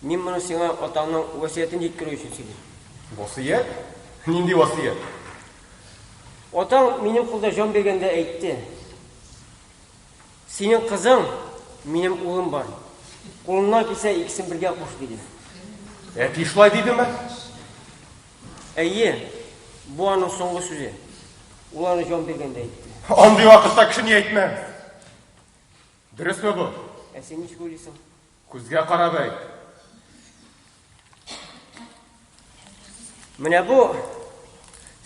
Мин моны сиңа атаңның васиятен җиткерү өчен сөйлим. Васият? Нинди васият? Атаң минем кулда жан бергәндә әйтте. Синең кызың, минем улым бар. Кулыңнан килсә икесен бергә куш диде. Әти шулай дидеме? Әйе, бу аның соңгы сүзе. Ул аны жан бергәндә әйтте. Андый вакытта кеше ни әйтмә. Дөресме бу? Сен ничек уйлыйсың? Күзгә карап әйт. Менә бу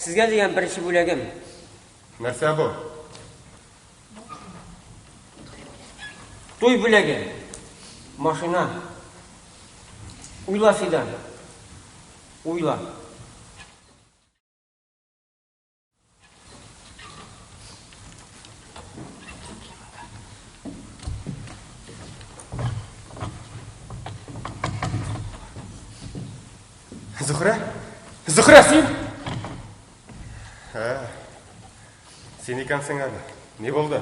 сезгә дигән беренче бүләгем. Нәрсә бу? Туй бүләге. Машина. Уйла Фидан. Уйла. Зөһрә син? Син икәнсең әле. Ни булды?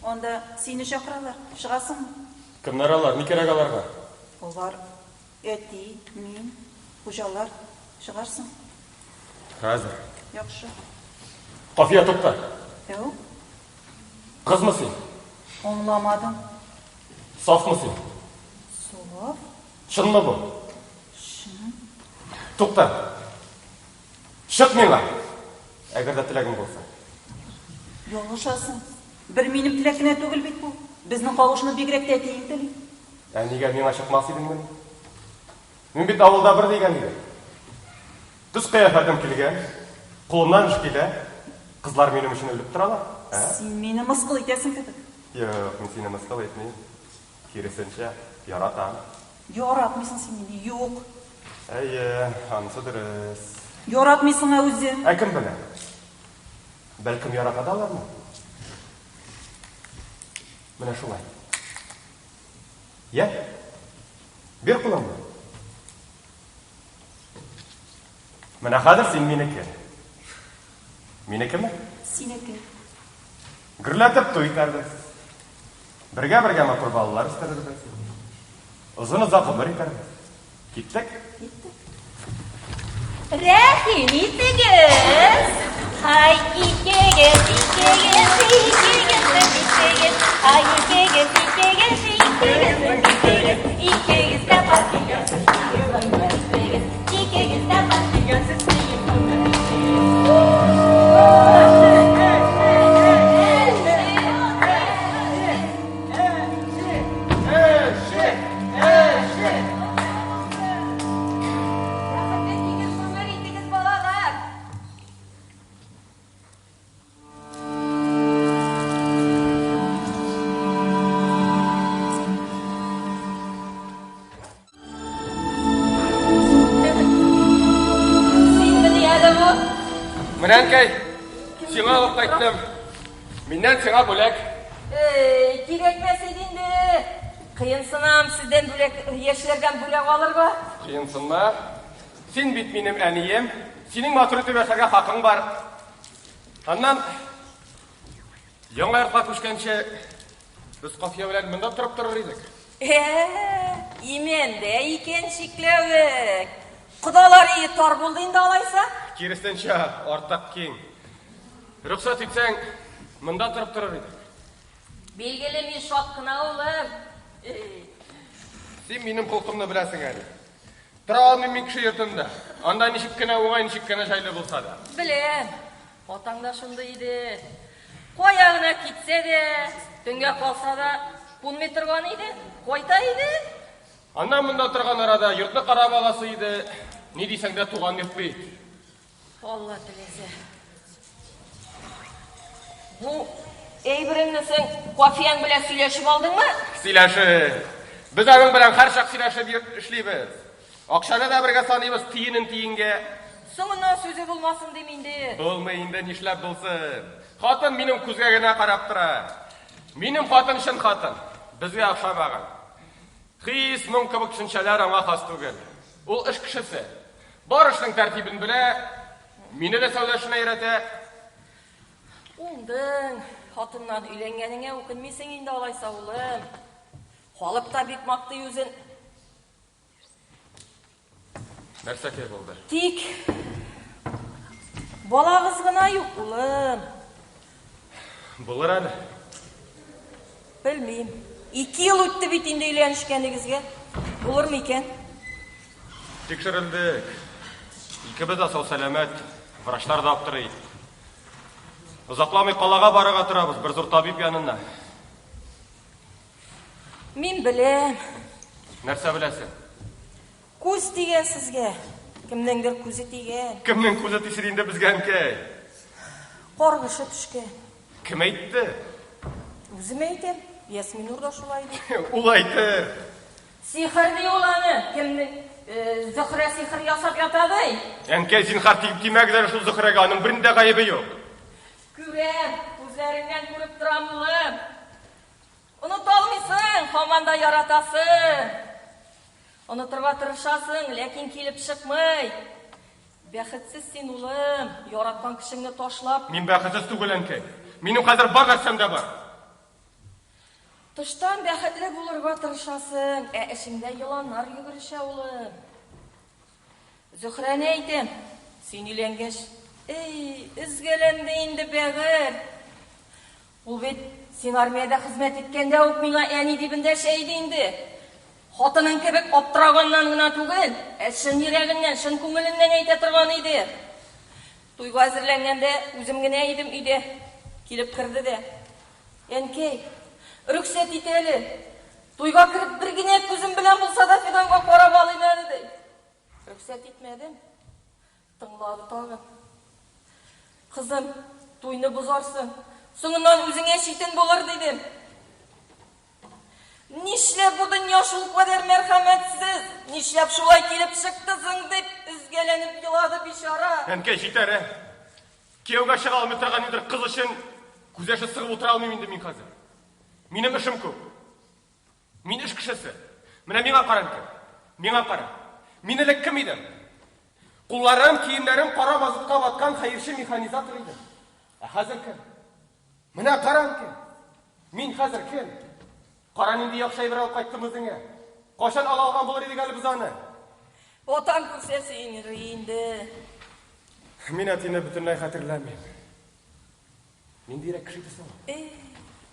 Онда сине шақыралар. Шығасың? Кемнәр алар? Ни кирәк аларга? Олар әти, мин, хуҗалар. Шығарсың? Хәзер. Яхшы. Кафия тукта. Юк, Кызмы син? аңламадым. Сафмы син? Саф? Чынмы бу? Шын. Тукта. Чык миңа. Әгәр дә теләгең булса. Ялгышасың. Бер минем теләк кенә түгел бит бу. Безнең кавышны бигрәк тә әтиең тели. Нигә миңа чыкмас идеңме? Мин бит авылда бер дигән идем. Төс кыяфәтем килгән, кулымнан эш килә, кызлар минем өчен үлеп торалар. Син мине мыскыл итәсең кебек. Юк, мин сине мыскыл итмим. Киресенчә, яратам. Яратмыйсың син мине. Юк. Әйе, анысы дөрес. Яратмыйсың үзе. Кем белә? Бәлкем яратадалармы? Менә шулай. Я? Бер кулыңны. Менә хәзер син минеке. Минекеме? Синеке. Гөрләтеп туй итәрбез. Бергә матур балалар үстерербез. Озын-озак гомер итәрбез. Киттек? Рәхим итегез. Ай, икегез. Ай, икегез. Икегез дә батыгыз. Икегез дә батыгыз. Менәнкәй, сиңа алып кайттым. Миннән сиңа бүләк. Кирәкмәс иде инде. Кыйынсынам сездән бүләк, яшьләрдән бүләк алырга. Кыйынсынма. Син бит минем әнием. Синең матур итеп яшәргә хакың бар. Аннан Яңа йортқа көшкенше, біз кофе белән монда тұрыр идек. Именде икен шикләвек. Құдалар ие тар булды инде алайса? Киресенчә, артак киң. Рөхсәт итсәң, монда тұрыр идек. Белгеле мин шат кына улым. Син минем холкымны беләсең әле. Тора алмыйм мин кеше йортында. Анда ничек кенә уңай, ничек кенә җайлы булса да. Білем, атаң да шундай иде. Қояғына китсе де, төнгә қалса да, күнмей тұрған иде, қойта иде. Андан монда торган арада йортны карап аласы иде. Ни дисәң дә туган йорт бит. Алла теләсә. Бу әйбереңне сен кофең белән сөйләшеп алдыңмы? Сөйләшеп. Без аның белән һәр чак сөйләшеп эшлибез. Акчаны да бергә саныйбыз тиенен-тиенгә. Соңыннан сүзе булмасын дим инде. Булмый инде нишләп булсын. Хатын минем күзгә генә карап тора. Минем хатын шын хатын. Безгә охшамаган. Хис моң кебек төшенчәләр аңа хас түгел. Ул эш кешесе. Бар эшнең тәртибен белә. Мине дә сәүдәшенә өйрәтә. Уңдың, хатыннан өйләнгәнеңә үкенмисең инде алайса улым. Халык та бик мактый үзен. Нәрсә кей булды? Тик балагыз гына юк улым. Булыр әле. Белмим. 2 ел үтте бит инде өйләнешкәнегезгә. Булырмы икән? Тикшерелдек. Икебез дә сау сәламәт. Врачлар да аптырый. Узакламый калага барырга торабыз, бер зур табиб янына. Мин беләм. Нәрсә беләсең? Күз тигән сезгә. Кемнеңдер күзе тигән. Кемнең күзе тишер инде безгә әнкәй? Каргышы төшкән. Кем әйтте? Үзем әйтәм. Ясмин урда шулай ди. Ул әйтер. Сихер ди ул аны. Кемнең Зөһрә сихер ясап ята ди. Әнкәй зинһар тимәгез шул Зөһрәгә, аның берендә гаебе юк. Күрәм, күзләреңнән күреп торам улым. Оныта алмыйсың, һаман да яратасың. Онытырга тырышасың, ләкин килеп чыкмый. Бәхетсез син улым, яраткан кешеңне ташлап. Мин бәхетсез түгел әнкәй. Минем хәзер бар нәрсәм дә бар. Тыштан бәхетле булырга тырышасың, эшеңдә йыланнар йөгерешә улым. Зөһрәне әйтәм, син өйләнгәч, өзгәләнде инде бәгыр. Ул бит син армиядә хезмәт иткәндә үк миңа әни дибендә шәйди инде. Хатының кебек аптыраганнан гына түгел, шын йөрәгеннән, шын күңеленнән әйтә торган иде. Туйга әзерләнгәндә үзем генә идем өйдә. Килеп керде дә. Әнкәй, рөхсәт ит әле. Туйга кереп бер генә күзем белән булса да фиданга карап алыйм әле ди. Рөхсәт итмәдем. Тыңлады тагын. Кызым, туйны бозарсың. Соңыннан үзеңә читен булыр дидем. Нишләп бу дөнья шул кадәр мәрхәмәтсез? Нишләп шулай килеп чыктызың дип үзгәләнеп елады бичара. Әнкәй җитәр. Кияүгә чыга алмый торган идер кыз өчен күз яше сыгып утыра алмыйм инде мин хәзер. Минем эшем күп. Мин эш кешесе. Менә миңа каран кем? Миңа кара. Мин элек кем идем? Кулларым, киемнәрем кара мазутка ваткан хәерче механизатор идем. Ә хәзер кем? Менә каран кем? Мин хәзер кем? Каран инде яхшы әйбер алып кайттым үзеңә. Кашан ала алган булыр идек әле без аны? Отан күрсә сөенер инде. Мин әтине бөтенләй хәтерләмим. Ниндирәк кеше идең?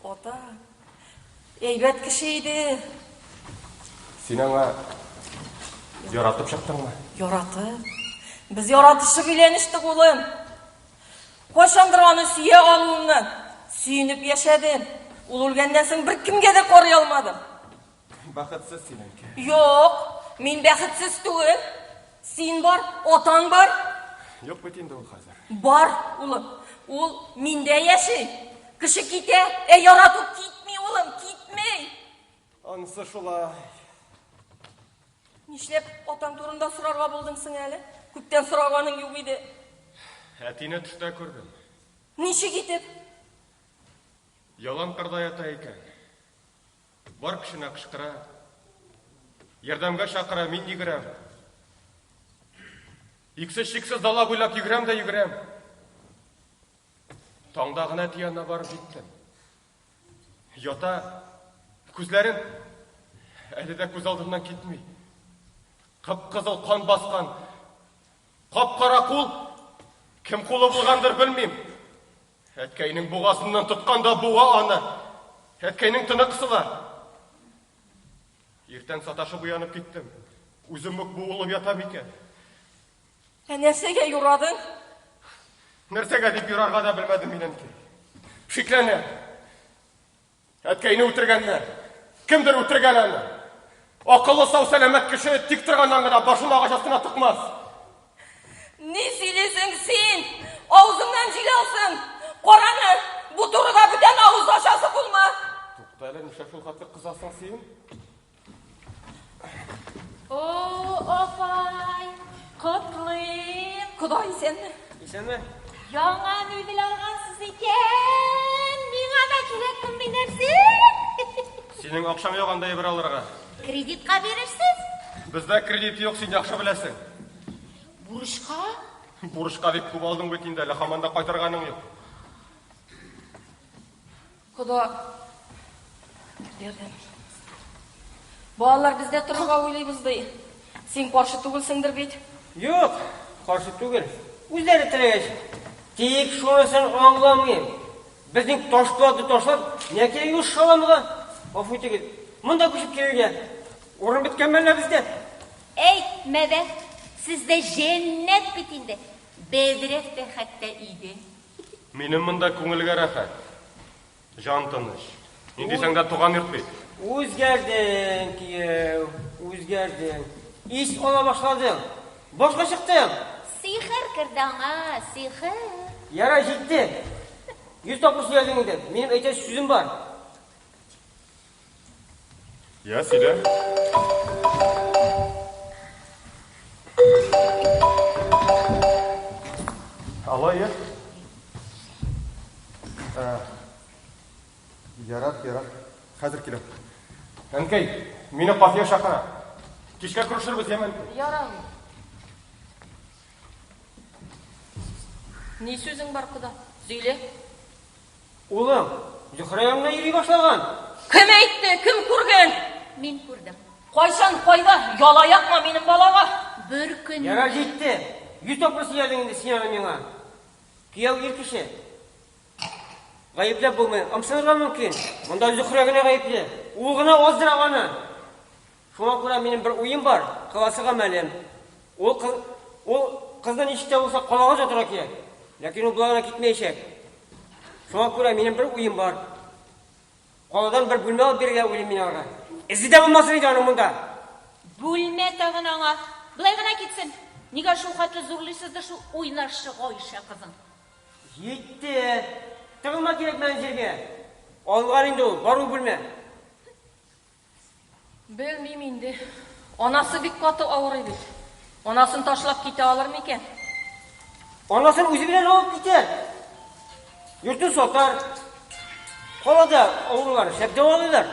Ата. Әйбәт кеше иде. Син аңа яратып чыктыңмы? Яратып. Без яратышып өйләнештек улым. Кайчандыр аны сөя алуымнан сөенеп яшәдем. Ул үлгәннән соң бер кемгә дә карый алмадым. Бәхетсез син әнкәй. Юк, мин бәхетсез түгел. Син бар, атаң бар. Юк бит инде ул хәзер. Бар, улым. Ул миндә яши. Кеше китә, ярату китми, улым, китмей. Анысы шулай. Нишләп атаң турында сорарга булдың соң әле? Күптән сораганың юк иде. Әтине төштә күрдем. Ничек итеп? Ялан кырда ята икән. Бар кешенә кычкыра. Ярдәмгә чакыра, мин йөгерәм. Иксез-чиксез дала буйлап йөгерәм дә йөгерәм. Таңда гына тиянна барып җиттем. Йота күзләрен әлі дә көз алдымнан кетмей. Қып-қызыл қан басқан, қап-қара қол, кім қолы болғандыр білмейм. Әткәйнің бұғасынан тұтқанда бұға аны, әткәйнің тыны қысыла. Ертең саташы бұянып кеттім. Өзім мүк бұғылып ятам екен. Нәрсеге юрадың? Нәрсеге деп юрарға да білмәдім менен ке. Шикләне. Әткәйні өтіргәннәр. Кімдір өтіргән аны? Ақылы сау сәлемет кіші тик тұрғаннан ғана башын ағашасына тұқмас. Не сөйлесің сен? Аузыңнан жел алсын. Қораны, бұ тұрыда бүтен ауыз ашасы бұлма. Тоқтайлы, неше шул қатыр қызасың сен? О, опай, құтлым. Құдай сені. Исәнме? Яңа мебел алғансыз екен. Миңа да керек қындай нәрсе. Сенің ақшам yok андай бір алырға. Кредитқа берерсіз? Бізде кредит yok, сен жақшы білесің. Бұрышқа? Бұрышқа деп көп алдың бөтінде, әлі хаманда қайтарғаның yok. Құда. Бердім. Балалар бізде тұрға ойлайбызды. Сен қаршы түгілсіңдір бейт. Yok, karşı түгел. Үзләре тілегеш. Тек шонысын аңламайым. Біздің ташлады ташлап, не керек өз шаламыға? Афу тегіл. Мұнда көшіп келуге. Орын біткен мәлі бізде. Ey Мәбе, sizde cennet bitinde. Bedret de hatta iyiydi. Менің мұнда көңілге рахат. Жан тыныш. Енді сәңді туған ертпейді. Өзгердің, күйеу, өзгердің. Ес ола башладың. Бошқа шықтың. Sihir kirdi ona, sihir. Яра жетті. 190 елдің деп. Менің айтар сөзім бар. Я, Силя. Алло, я? Ярат. Қазір келем. Әнкей, мені қафия шақыра. Кешке көрішірбіз, емен. Ярам. Не сөзің бар құда? Зейле. Олым, Зүхрайымна ери башлаған. Кім әйтті, кім көрген? Мен көрдім. Қойсан қойда, ялаяқ ма менің балаға? Bir gün Яра жетті. 190 елдің сенені меңа. Күйеу еркіші. Ғайыплап болмай, амсанырға мүмкін. Мұнда Зүхрайымна ғайыплы. Оғына оздырағаны. Шуңа көра менің бір ойым бар. Қаласыға мәлем. Ол қыздан ешікте болса қолаға жатыр әке. Ләкин ол бұлағына кетмейшек. Шуңа көра менің бір ойым бар. Қоладан бір бөлме алып берге ойлым мен аға. Ізі де болмасын еді аның мұнда. bölme tağın ona. Былай ғана кетсін. Неге шу қатты зорлайсызды шу ойнаршы қойшы қызын. Жетті. Тығылма керек мән жерге. Алған енді ол, бару бөлме. Білмейм енді. Анасы бик қаты ауыр еді. Анасын ташлап кете алыр ма екен? Анасын өзі білен алып кетер. Юртын сотар. Қолада аурулар, шәпте алылар.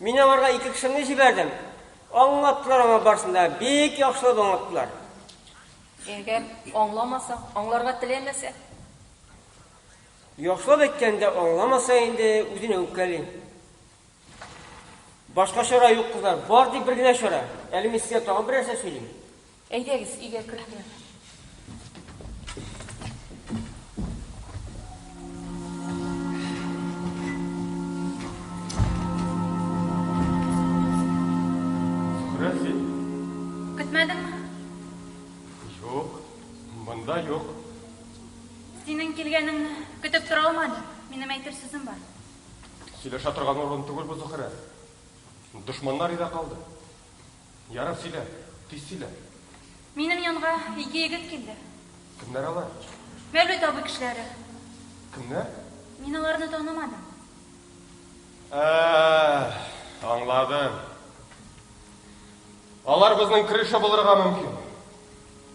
Мен оларға 2 кішімді жібердім. Аңлаттылар аңа барсында, бек яқшылап аңлаттылар. Егер аңламаса, аңларға тілемесе. Яқшылап еткенде аңламаса енді өзіне өккәлейін. Башқа шара yok қыздар, бар деп бір гіне шара. Әліме сізге тағын бір әрсе сөйлейім. Әйдегіз, үйге кірген. Сүрәсі? Күтмәдің ме? Жоқ, мұнда жоқ. Сенің келгеніңді күтіп тұра алмадым. Менің әйтер сөзім бар. Силя шатырған орын түгіл бұл Зүхрә. Дұшмандар ида қалды. Ярап Силя, тез Силя. Менің янға 2 егет келді. Кімдер алар? Мәулет абы кішілері. Кімдер? Мен оларны танымадым. Аңладым. Алар біздің крыша болырға мүмкін.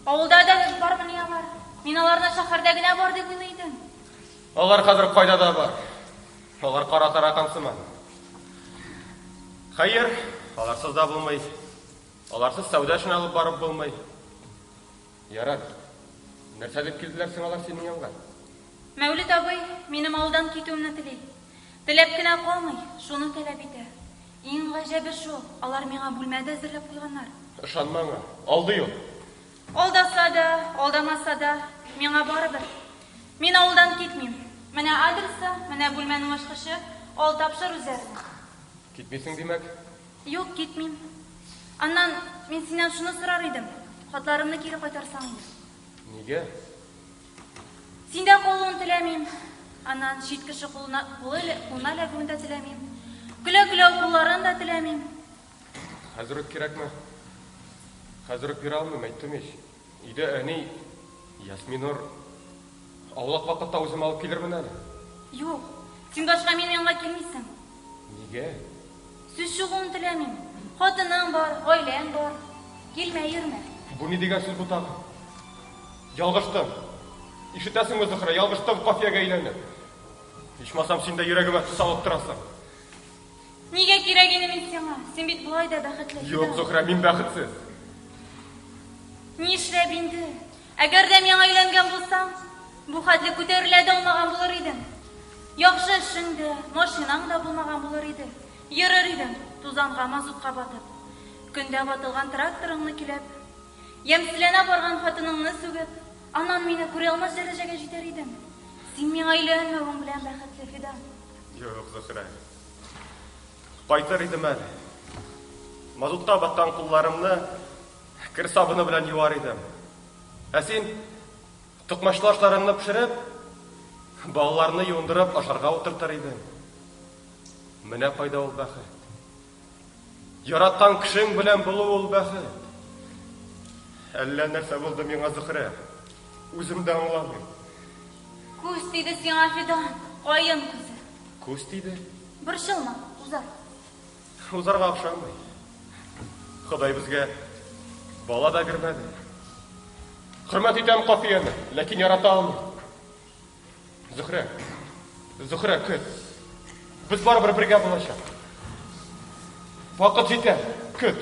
Ауылда да бар ма не бар? Мен оларны шахарда гына бар деп ойлайдым. Алар қазір қайда да бар. Алар қара тарақансыман. Хайыр, аларсыз да болмай. Аларсыз сәудашын алып барып болмай. Ярат, нәрсе деп келділерсің алар сенің янға? Мәулет абай менің ауылдан кетуімні тілейді. Теләп кенә калмый, шуны таләп итә. Иң гаҗәбе шул, алар миңа бүлмәдә әзерләп куйганнар. Ышанмаңа, алды юк. Алдаса да, алдамаса да, миңа барыбер. Мин авылдан китмим. Менә адресы, менә бүлмәнең ачкычы, ал тапшыр үзләренә. Китмисең димәк? Юк, китмим. Аннан мин синнән шуны сорар идем. Хатларымны кире кайтарсаң инде. Нигә? Синдә калуын теләмим. Аннан чит кеше кулына эләгүен дә теләмим. Көлә-көлә кулларын да теләмим. Хәзер үк кирәкме? Хәзер үк бирә алмыйм, әйттем ич. Өйдә әни, Ясминур, аулак вакытта үзем алып килермен әле. Юк, син башка минең янга килмисең. Нигә? Сүз чыгуын теләмим. Хатының бар, гаиләң бар. Килмә, йөрмә. Бу ни дигән сүз бу тагы? Ялгыштым. Ишетәсеңме, Зөһрә, ялгыштым кафиягә әйләнеп. Ичмасам син дә йөрәгемә салып торасың. Нигә кирәк инде мин сиңа? Син бит булай да бәхетле. Юк, Зөһрә, мин бәхетсез. Ни эшләп инде? Әгәр дә миңа әйләнгән булсаң, бу хәтле күтәрелә дә алмаган булыр идем. Яхшы эшеңдә, машинаң да булмаган булыр иде. Йөрер идем, тузанга, мазутка батып. Көндә батылган тракторыңны килеп, ямсиләнә барган хатыныңны сүгеп, аннан мине күрә алмас дәрәҗәгә җитәр идем. Син миңа әйләнмәвең белән бәхетле, Фидан. Юк, Зөһрә. Кайтыр идем әле. Мазутта баткан кулларымны кер сабыны белән юар идем. Ә син тукмачлашларыңны пешереп, балаларны юындырып ашарга утыртыр идең. Менә кайда ул бәхет. Яраткан кешең белән булу ул бәхет. Әллә нәрсә булды миңа, Зөһрә. Үзем дә аңламыйм. Күз тиде сиңа, Фидан, кайын күзе. Күз тиде. Борчылма, узар. Узарга охшамый. Ходай безгә бала да бирмәде. Хөрмәт итәм Кафияны, ләкин ярата алмыйм. Зөһрә, Зөһрә, көт. Без барыбер бергә булачак. Вакыт җитә, көт.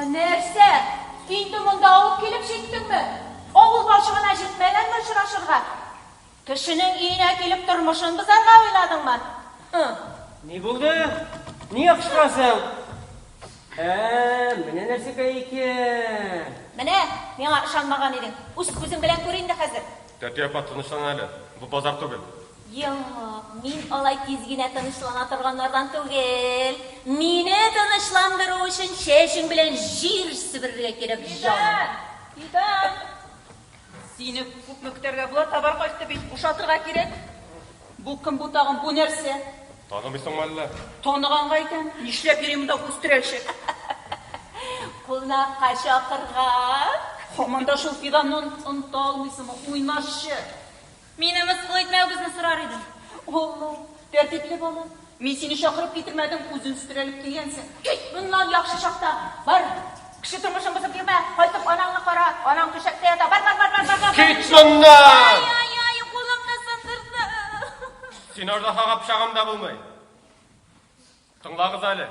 Нәрсә? Инде монда алып килеп җиттеңме? Авыл башыгына җитмәгәнме очрашырга? Кешенең өенә килеп тормышын бозарга уйладыңмы? Ни булды? Ни яхшырасың? Менә нәрсәгә икән. Менә, миңа ышанмаган идең. Үз күзең белән күр инде хәзер. Тәти апа, тынычлан әле. Бу базар түгел. Юк, мин алай тиз генә тынычлана торганнардан түгел. Мине тынычландыру өчен чәчең белән җир себерергә кирәк, җаным. Фидан! Сине күп мөктәргә була табар кайтты бит. Ушатырга кирәк. Бу кем, бу тагын, бу нәрсә? Танымыйсыңмы әллә? Таныганга икән. Нишләп йөри монда үстерәлчек? Кунакка чакырган. Һаман да шул Фиданны оныта алмыйсыңмы? Уйнашы. Мине мыскыл итмәүегезне сорар идем. Алла, тәртипле бала. Мин сине чакырып китермәдем, үзең үстерәлеп килгәнсең. Кит моннан яхшы чакта. Бар. Кеше тормышын бозып кирмә. Кайтып анаңны кара. Анаң түшәктә ята. Бар. Кит моннан! Ай, кулымны сындырды. Син орда хага пычагым да булмый. Тыңлагыз әле.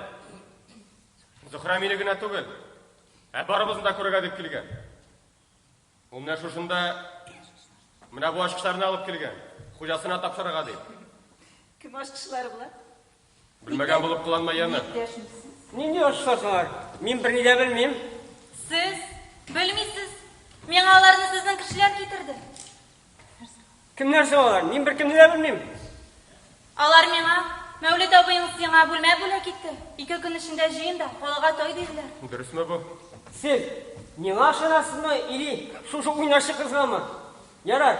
Зөһрә мине генә түгел. Барыбызны да күрергә дип килгән. Ул менә шушында менә бу ачкычларны алып килгән. Хуҗасына тапшырырга дип. Кем ашкышлары була? Белмәгән булып кыланма яны. Нинди ашкышлар? Мин берни дә белмим. Сез белмисез. Миңа аларны сезнең кешеләр китерде. Кемнәр соң алар? Мин беркемне дә белмим. Алар миңа Мәүлид абыйың сиңа бүлмә бүләк итте. 2 көн эчендә җыенда, халыга той диделәр. Дөресме бу? Сез миңа ышанасызмы, или шушы уйнашы кызгамы? Ярар,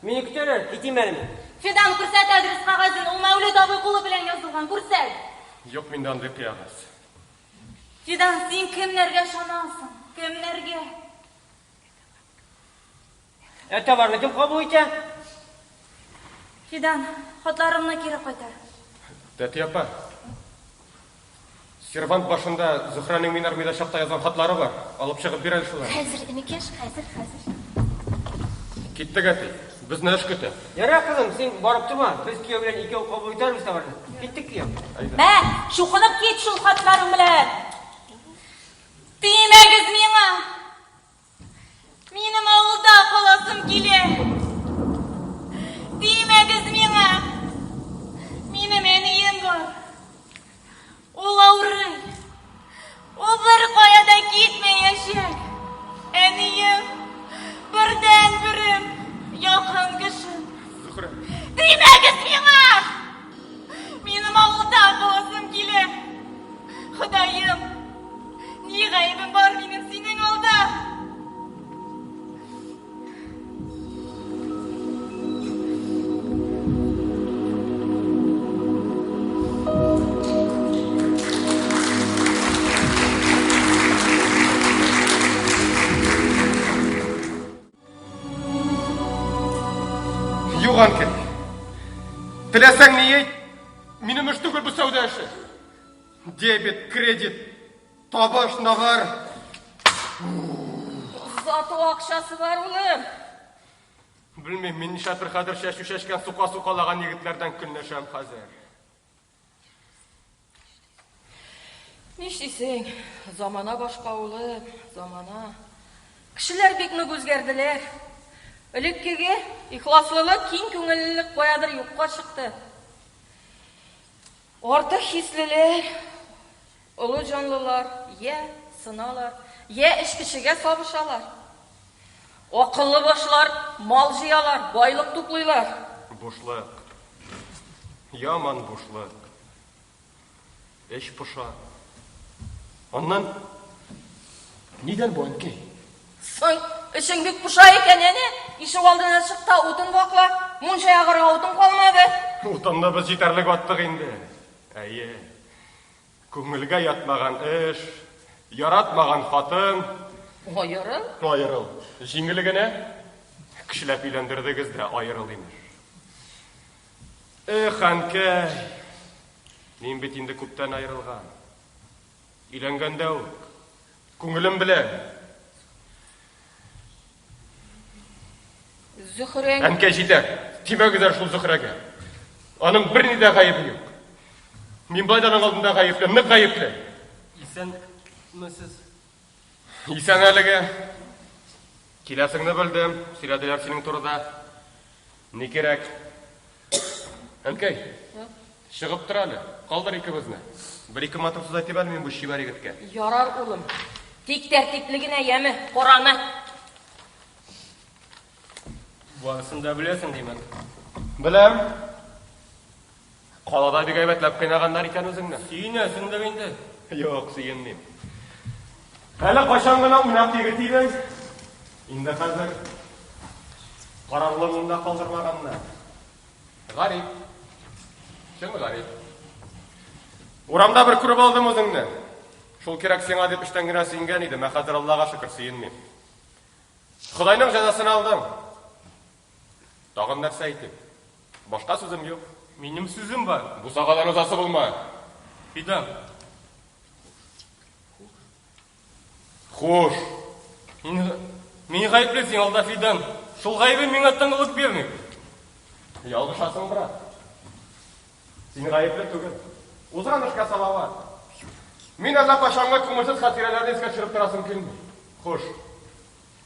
мине көтәләр, китим әле. Фидан, күрсәт адрес кагазын, ул Мәүлид абый кулы белән язылган, күрсәт. Юк миндә андый кыягыз. Фидан, син кемнәргә ышанасың? Кемнәргә? Товарны кем кабул итә? Фидан, хатларымны кире кайтар. Тәти апа, сервант башында Зөһрәнең мин армиядә чакта язган хатлары бар. Алып чыгып бир әле шулар. Хәзер, Инекеш, хәзер. Киттек, әти. Безне эш көтә. Ярар, кызым, син барып торма. Без кияү белән икәү кабул итәрбез товарны. Киттек кияү. Мә, шуқынып кит шул хатларың белән. Тимәгез миңа! Минем авылда каласым килә. Тимәгез миңа! туған керек. Тілесең не ет? Минем үш түгіл бұл сауда іші. Дебет, кредит, табаш, навар. Заты ақшасы бар ұлым. Білмейм, мен нишатыр қадыр шәшу шәшкен суқа-суқалаған егітлерден күннешем қазір. Нештесең, замана башқа ұлым, замана. Кішілер бек мүк өзгерділер. Үлеккеге ихласлылық, кең көңілілік қоядыр юққа шықты. Ортық хислілер, ұлы жанлылар, сыналар, ішкішіге сабышалар. Ақыллы башлар, мал жиялар, байлық туплайлар. Бушлық. Яман бушлық. Эш пұша. Оннан, неден bu әнкей? Сың, ішің бек пұша екен, әне? Ишік алдына шықта ұтын бақла, мұнша ағырға ұтын қалмады. Утында біз жетерлік аттық енді. Әйе, көңілге ятмаған іш, яратмаған хатын. Айырыл? Айырыл. Жеңілігіне кішілеп үйлендірдігіз де айырыл демір. Әнкей, мен бет енді көптен айырылған. Үйленгенде өк, көңілім білем. Зүхірен... Әнкей жетер, тимегіздер шул Зүхіреге. Аның бір неде ғайыбы yok. Мен былайданың алдында ғайыплы, нық ғайыплы. Исән мүсіз? Исән әліге. Келесіңді білдім, сөйләделер сенің тұрда. Не керек? Әнкей, шығып тұр әлі, қалдар екімізні. Бір-екі матырсыз айтып әлі мен бұл шибар егітке. Ярар ұлым. Тек тәртіплігіне емі, қораны. Барысын да білесің деймін. Білем. Қалада бек әйбәтләп қайнағандар екен өзіңді. Сүйінесің де бенді. Yok, сүйінмейм. Әлі қашан ғана ұнақ егіт едің. Енді қазір қарарлығында қалдырмағанына. Ғарип. Шын ғарип. Урамда бір көріп алдым өзіңді. Шол керек сеңа деп іштен гіне сүйінген еді. Мен қазір Аллаға шүкір сүйінмейм. Құдайның жазасын алдым. Тағын нәрсе айтып. Башқа сөзім жоқ. Менің сөзім бар. Бұл сағадан өзасы болма. Фидан, Хош. мені ғайыплесің алда Фидан. Шол ғайбы мен аттаңғылық бермек. Ялғышасың брат. Сені ғайыплы түгіл. Озған ішқа сабаға. Мен азап ашанға көңілсіз қатираларды еске шырып тұрасың келмей. Хош.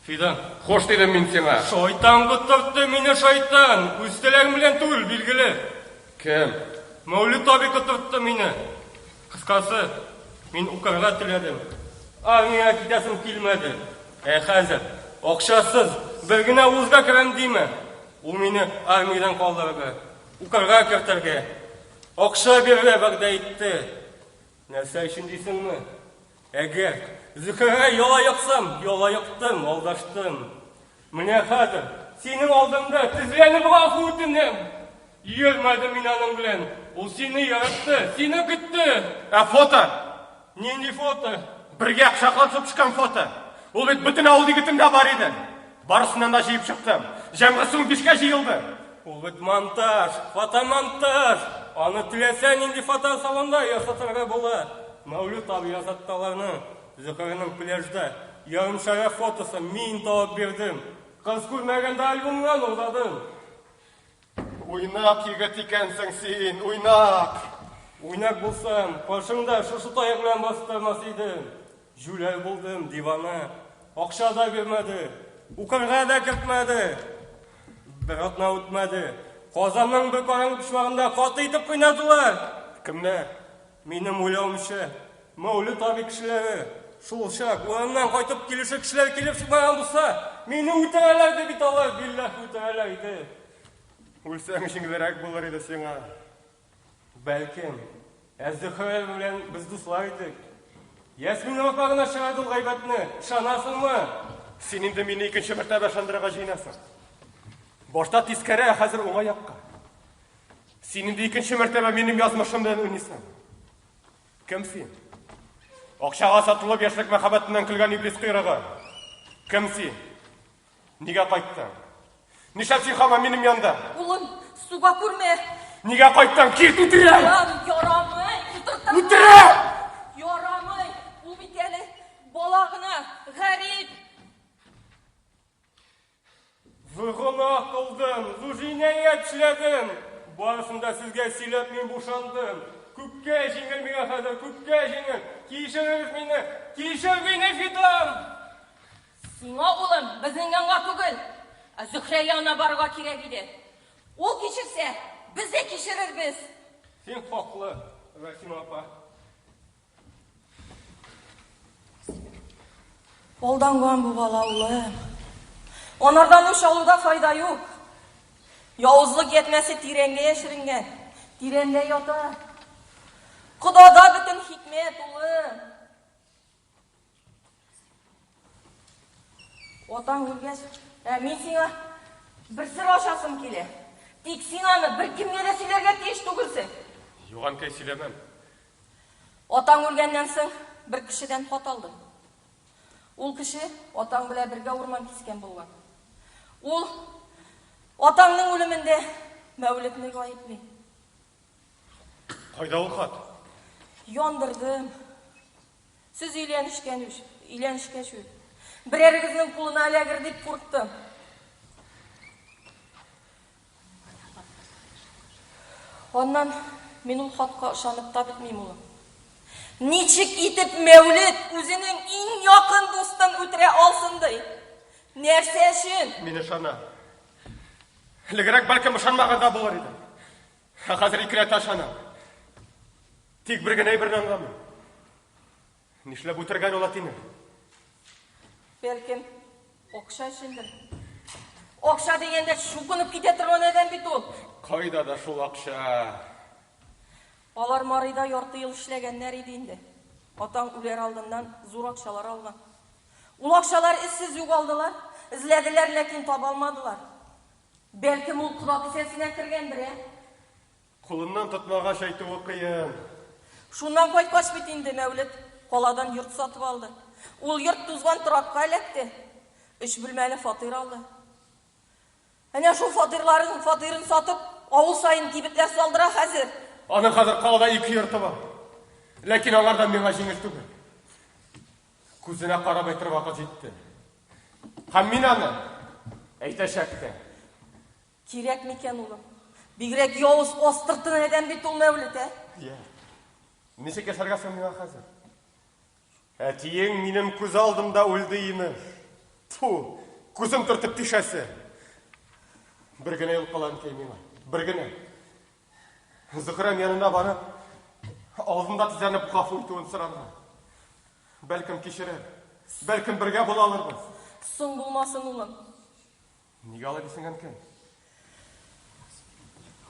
Фидан, Хош дедім мен сеңа. шайтан құттыртты мені шайтан. Өстелерім білен түгіл, белгілі. Кім? Мәуліт аби құттыртты мені. Қысқасы, мен ұқарға тіледім. Армияға кетесім келмеді. Қазір, оқшасыз, біргіне ұзға кірем деймі. Ол мені армиядан қалдырды. Ұқарға кіртірге. Оқша бере бірді айтты. Нәрсе үшін дейсің ме? Әгер Зүхірге yola yıksam, yola yıktım, aldaştım. Mine hazır, senin aldığında tizlerini bırak ötünüm. Yürmedim inanın bilen. O seni yarattı, seni gitti. Foto. Nendi foto? Бірге ақшақлап шыққан фото. Ол бет бүтін ауыл егітімде бар еді. Барысынан да жиып шықтым. Жаңғысың бешке жиылды. Ол бет монтаж, фотомонтаж. Аны тілесен енді фото салонда ясатырға бола. Мәуліт аби ясатталарны. Зүхірінің пляжда ярым шара фотосы мен тауып бердім. Қыз көрмегенде альбомнан ордадым. Ойнақ егіт екенсің сен, ойнақ. Ойнақ болсам, қошыңда шұшы таяғынан бастырмас едім. Жүләл болдым, дивана. Ақша да бермеді, ұқырға да кіртмеді. Бір атна өтмеді. Қозамның бір қараңғы пішмағында қаты етіп қойнадылар. Кімдер? Менің ойлауымша, Мәуліт аби кішілері. Шул шақ, орамнан қайтып келуші кішілер келіп шықмаған болса, мені өтірәлер де бит алар, биллах өтірәлер еді. Өлсең ішіңдерек болар еді сеңа. Бәлкім, Әз-Зүхір білен біз дуслар едік. Ясмин ұрпағына шығадыл ғайбатыны, шанасың ма? Сен енді мені екінші мәртебе шандыраға жинасың. Башта тискәрі, қазір оңай аққа. Сен енді екінші мәртебе менің язмышымдан өнесің. Кім сен? Ақшаға сатылып яшілік махаббатынан күлген иблис құйрығы. Кім сен? Неге қайттың? Нишләп син һаман минем янда? Улым, суга күрмә. Нигә кайттың? Кит үтерә! Ярамый. Үтерә! Ярамый. Ул бит әле бала гына, гарип. Зугына кылдым, зужинаят эшләдем. Барысында сезгә сөйләп мин бушандым. Күпкә җиңел миңа хәзер, күпкә җиңел. Кичер мине, Фидан! Сиңа улым, безнең янга түгел, Зөһрә янына барырга кирәк иде. Ул кичерсә, без дә кичерербез. Син хаклы, Рәсима апа. Алданган бу бала улым. Онардан үч алуда файда юк. Явызлык етмәсе тирәнгә яшеренгән. Тирәндә ята. Кудада бөтен хикмәт улым. Отаң үлгәч, мин сиңа бер сыр ашасым килә. Тик син аны бер кемгә дә сөйләргә тиеш түгелсең. Юганкай сөйләмәм. Отаң үлгәннән соң бер кешедән хат алдым. Ул кеше отаң белән бергә урман кискән булган. Ул отаңның үлемендә Мәүлетне гаепли. Кайда ул хат? Яндырдым. Сез өйләнешкәч үк. Берәрегезнең кулына эләгер дип курктым. Аннан мин ул хатка ышанып та бетмим улым. Ничек итеп Мәүлет үзенең иң якын дустын үтерә алсын ди? Нәрсә өчен? Мин ышана. Элегрәк бәлкем ышанмаганда булыр иде. Хәзер ике рәт ышанам. Тик бер генә әйберне аңламыйм. Нишләп үтергән ул атины? Бәлкем акча өчендер. Акча дигәндә шугынып китә торган адәм бит ул. Кайда да шул акча? Алар Марыйда ярты ел эшләгәннәр иде инде. Атаң үләр алдыннан зур акчалар алган. Ул акчалар эзсез югалдылар, эзләделәр, ләкин таба алмадылар. Бәлкем ул кода кесәсенә кергәндер. Кулыннан тотмагач әйтүе кыен. Шуннан кайткач бит инде Мәүлет каладан йорт сатып алды. Ул йорт тузган торакка эләкте. 3 бүлмәле фатир алды. Әнә шул фатирын сатып, авыл сайын кибетләр салдыра хәзер. Аның хәзер калада 2 йорты бар. Ләкин алардан миңа җиңел түгел. Күзенә карап әйтер вакыт җитте. Һәм мин аны әйтәчәктә. Кирәк микән улым? Бигрәк явыз астыртын адәм бит ул Мәүлет, Ничек яшәргә соң миңа хәзер? Әтиең минем күз алдымда үлде имеш. Ту, күзем төртеп тишәсе. Бер генә юл калган миңа. Бер генә. Зөһрәм янына барып, алдында тезләнеп гафу итүен сорарга. Бәлкем кичерер. Бәлкем бергә була алырбыз. Соң булмасын улым. Нигә алай дисең әнкәй?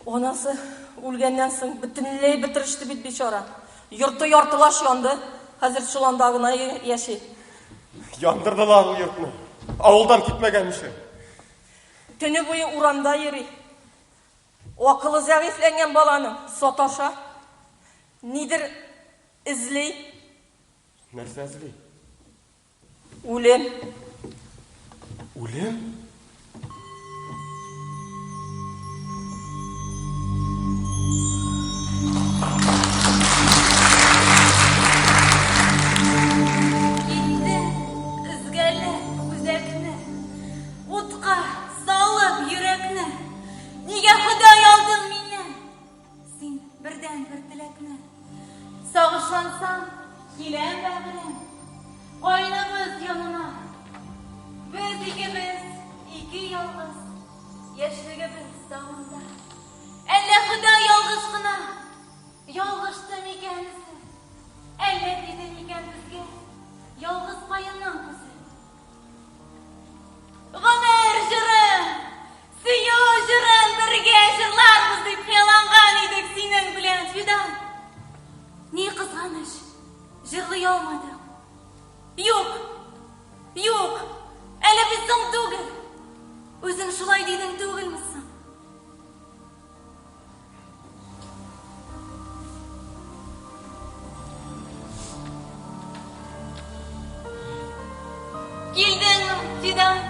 Анасы үлгәннән соң бөтенләй бетереште бит бичара. Йорты яртылаш янды. Хәзер шуланда гына яши. Яндырдылар ул йортны. Авылдан китмәгән ише. Төне буе урамда йөри. Акылы зәгыйфләнгән баланы саташа. Нидер эзли. Нәрсә эзли? Үлем. Үлем? Китте, ызгәле үзәкне, утка салып йөрәкне. Нигә Ходай алдың мине? Син бердән бер теләкне. Сагышлансам, киләм бәгърем, кайныбыз янына. Без икебез, ике ялгыз, яшьлегебез давында. Әллә Ходай ялгыш кына, ялгышты микән үзе? Әллә диде микән безгә, ялгыз каенның күзе? Гомер җыры, сөю җырын бергә җырларбыз дип хыялланган идек синең белән, Фидан. Ни кызганыч, җырлый алмадым. Юк, әле без соң түгел. Үзең шулай дидең түгелмесең? Килдеңме, Фидан?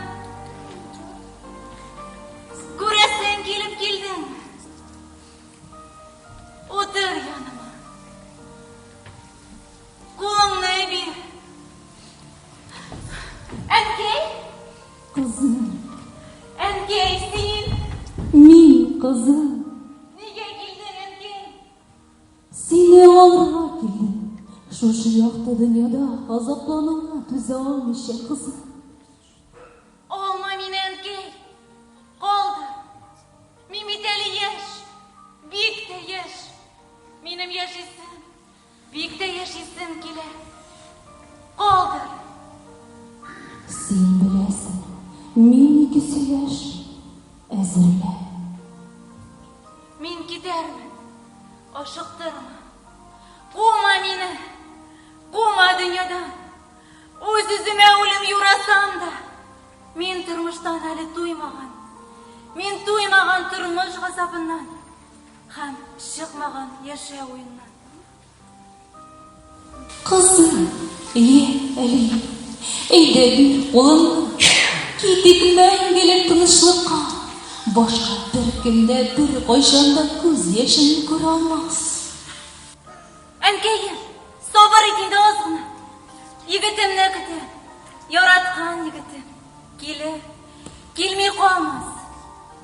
kızım. Nega keldin Әнкей? Seni alırga keldim. Şoşu yakta dünyada azaplanıma tüze olmuş ya kızım. Olma meni Әнкей. Qoldi. Мен biteli yaş. Biyikte yaş. Menim yaşaysın. Biyikte yaşaysın keler. Qoldir. Sen bilesin, men iki söyleş, ezirle. Men gidermin. Aşıktırma. Quvma meni. Quvma dünyadan. O'z o'zime o'lim yurasam da. Men turmushdan hali to'ymagan. Men to'ymagan turmush g'azabından. Ham chiqmagan yasha o'yindan. Kızım, iyi, eli, eyde bir oğlum, gittik gelip tınışlıkka. Başka bir günde bir koyşanda göz yaşını göre olmaz. Әнкейім, sabır etiydi ozg'ina. Yigitimni kutim, yaratgan yigitim. Kelir, kelmey qolmas.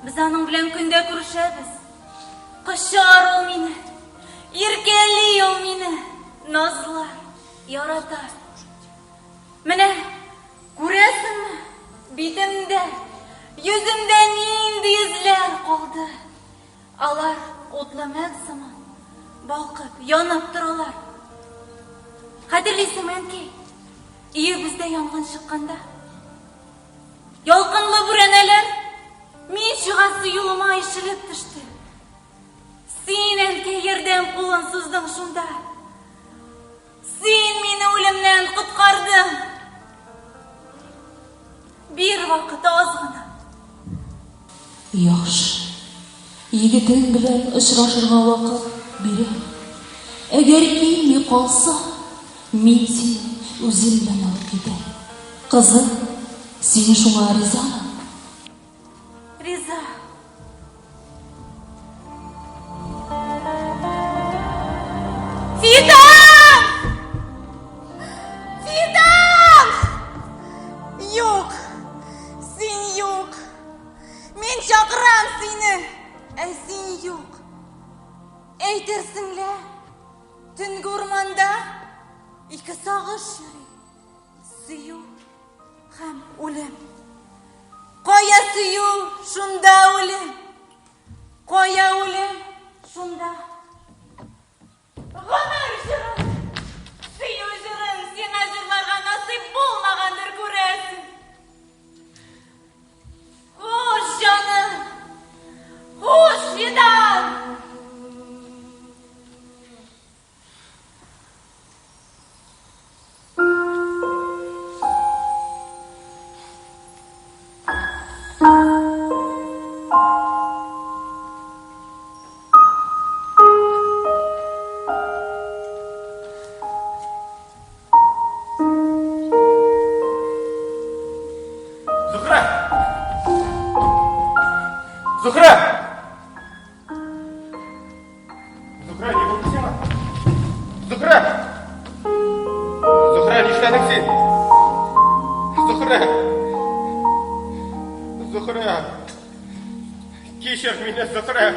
Biz aning bilan kunda ko'rishamiz. Qishar u meni, erkali u meni, nozlar, yaratar. Mana, ko'rasizmi? Betimda, yuzimda nindi yuzlar qoldi. Alar o'tlamak simon balqib, yonib turalar. Qadrliysizmi Әнкей? Uyimizda yong'in chiqqanda yolqinli buranalar men shug'asi yo'lima ishilib tushdi. Sen Әнкей yerdan qo'lin suzding shunda. Sen meni o'limdan qutqarding. Bir vaqt ozg'ina. Yaxşı, yigitin bilen ışraşırga vakit biri. Eğer kelmey kalsa, men seni özüm bilen alıp gider. Kızım, seni şuna rizamın. Riza. Fidan! Fidan! Yok. Sen yok. Men çağıram seni. Sen yok. Eytirsinler. Tün ormanda iki sağış yürü. Suyu hem ölüm. Qo'ya suyu shunda o'lim. Qo'ya o'lim shunda. G'amar shirin. Suyu shirin sen ajrlarga nasib bo'lmagandir ko'rasin. Xo'sh jonim. Xo'sh Fidan. Zuhra! Zuhra, ne oldu sana? Zuhra! Zuhra, ne işledin sen? Zuhra! Zuhra! Kişir beni Zuhra!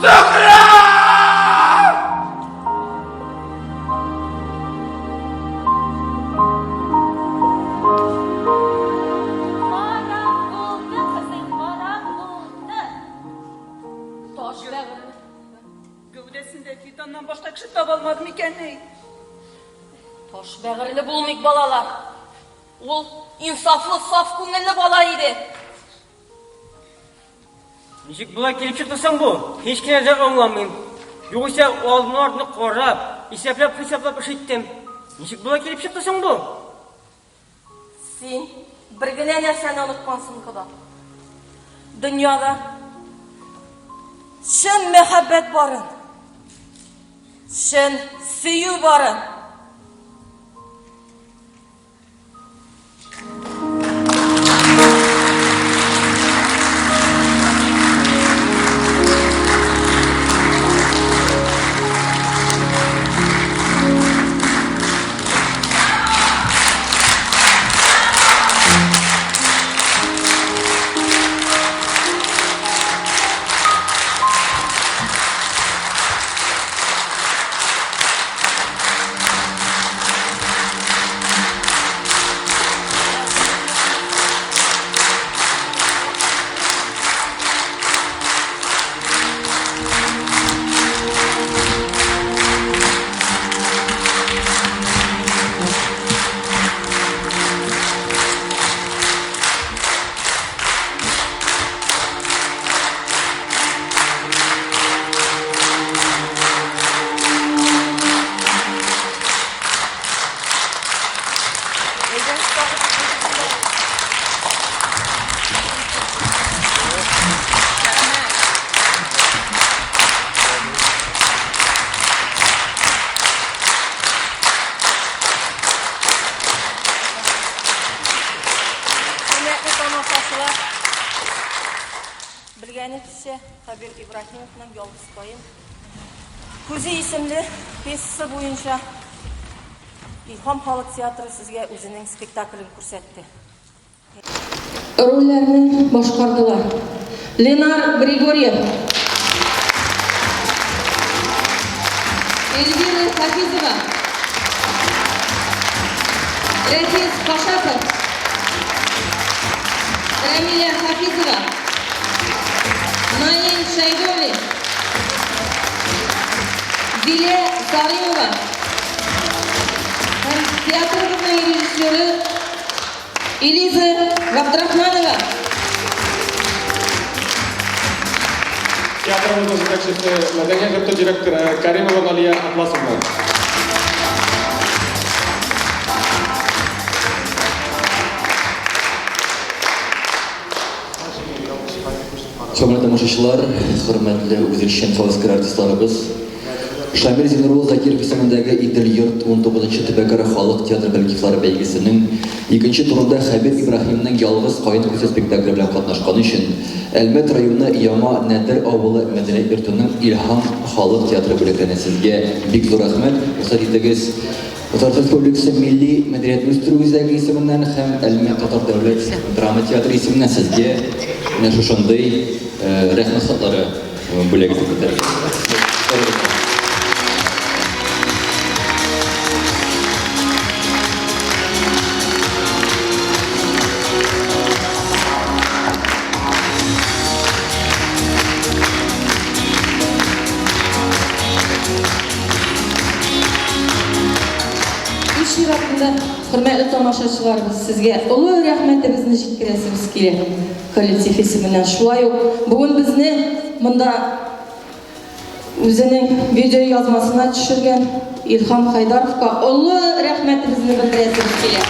Zuhra! Gövdesinde Fidan'dan başka kişi tabalmadım iken ney? Toş bəğirli bulmayık balalar. Ol insaflı, saf көңілі bala idi. Nişik bula kelip çıktısan bu? Hiç kimse anlamayın. Yoksa oğlumun ardını korrap, hesaplap işittim. Nişik bula kelip çıktısan bu? Sen bir gine nerseni unutmansın kıda. Dünyada şın mehabbet barın. Şın suyu barın. Bilgenizce Habir İbrahimовның Yolguz Bayım Kuzi isimli piyesası boyunca İlham Halk Teatrı sizge özünün spektaklini көрсетті. Rollerini boshqardilar. Lenar Grigoriev, Elvira Hafizova, Rafiz Qashaqov, Ramila Hafizova, Naim Shaydovi, Zilya Salimova, hem teatrımızın rejissörü Eliza Abdurahmanova. Teatrımızın жетекчиси Madaniyat yurti direktori Karimova Aliya Atlasovna. Hörmətli tamaşaçılar, hörmətli üzülüşən xalqar artistlarımız, Şamil Зинурул Закиров исемендәге Идел йорт 19-нчы төбәкара халык театр коллективлары бәйгесенең 2нче турында Хәбир Ибраһимның Ялгыз кайын күсе спектакле белән катнашканы өчен Әлмәт районы Яма Нәдер авылы мәдәният йортының Илһам халык театры бүлекләнә. Сезгә бик зур рәхмәт. Рөхсәт итегез. Татар Республикасы Милли мәдәният үстерү үзәге исеменнән һәм Әлмәт Татар дәүләт драма театры исеменнән сезгә менә шушындый рәхмәт хатлары бүләк итәләр. Hörmətli tamaşaçılarımız, sizə ulu rəhmətimizni yetkirəsimiz kilər. Kollektiv isimindən şulay uq. Bugün bizni bunda özünün video yazmasına düşürgən İlham Haydarovqa ulu rəhmətimizni bildirəsimiz kilər.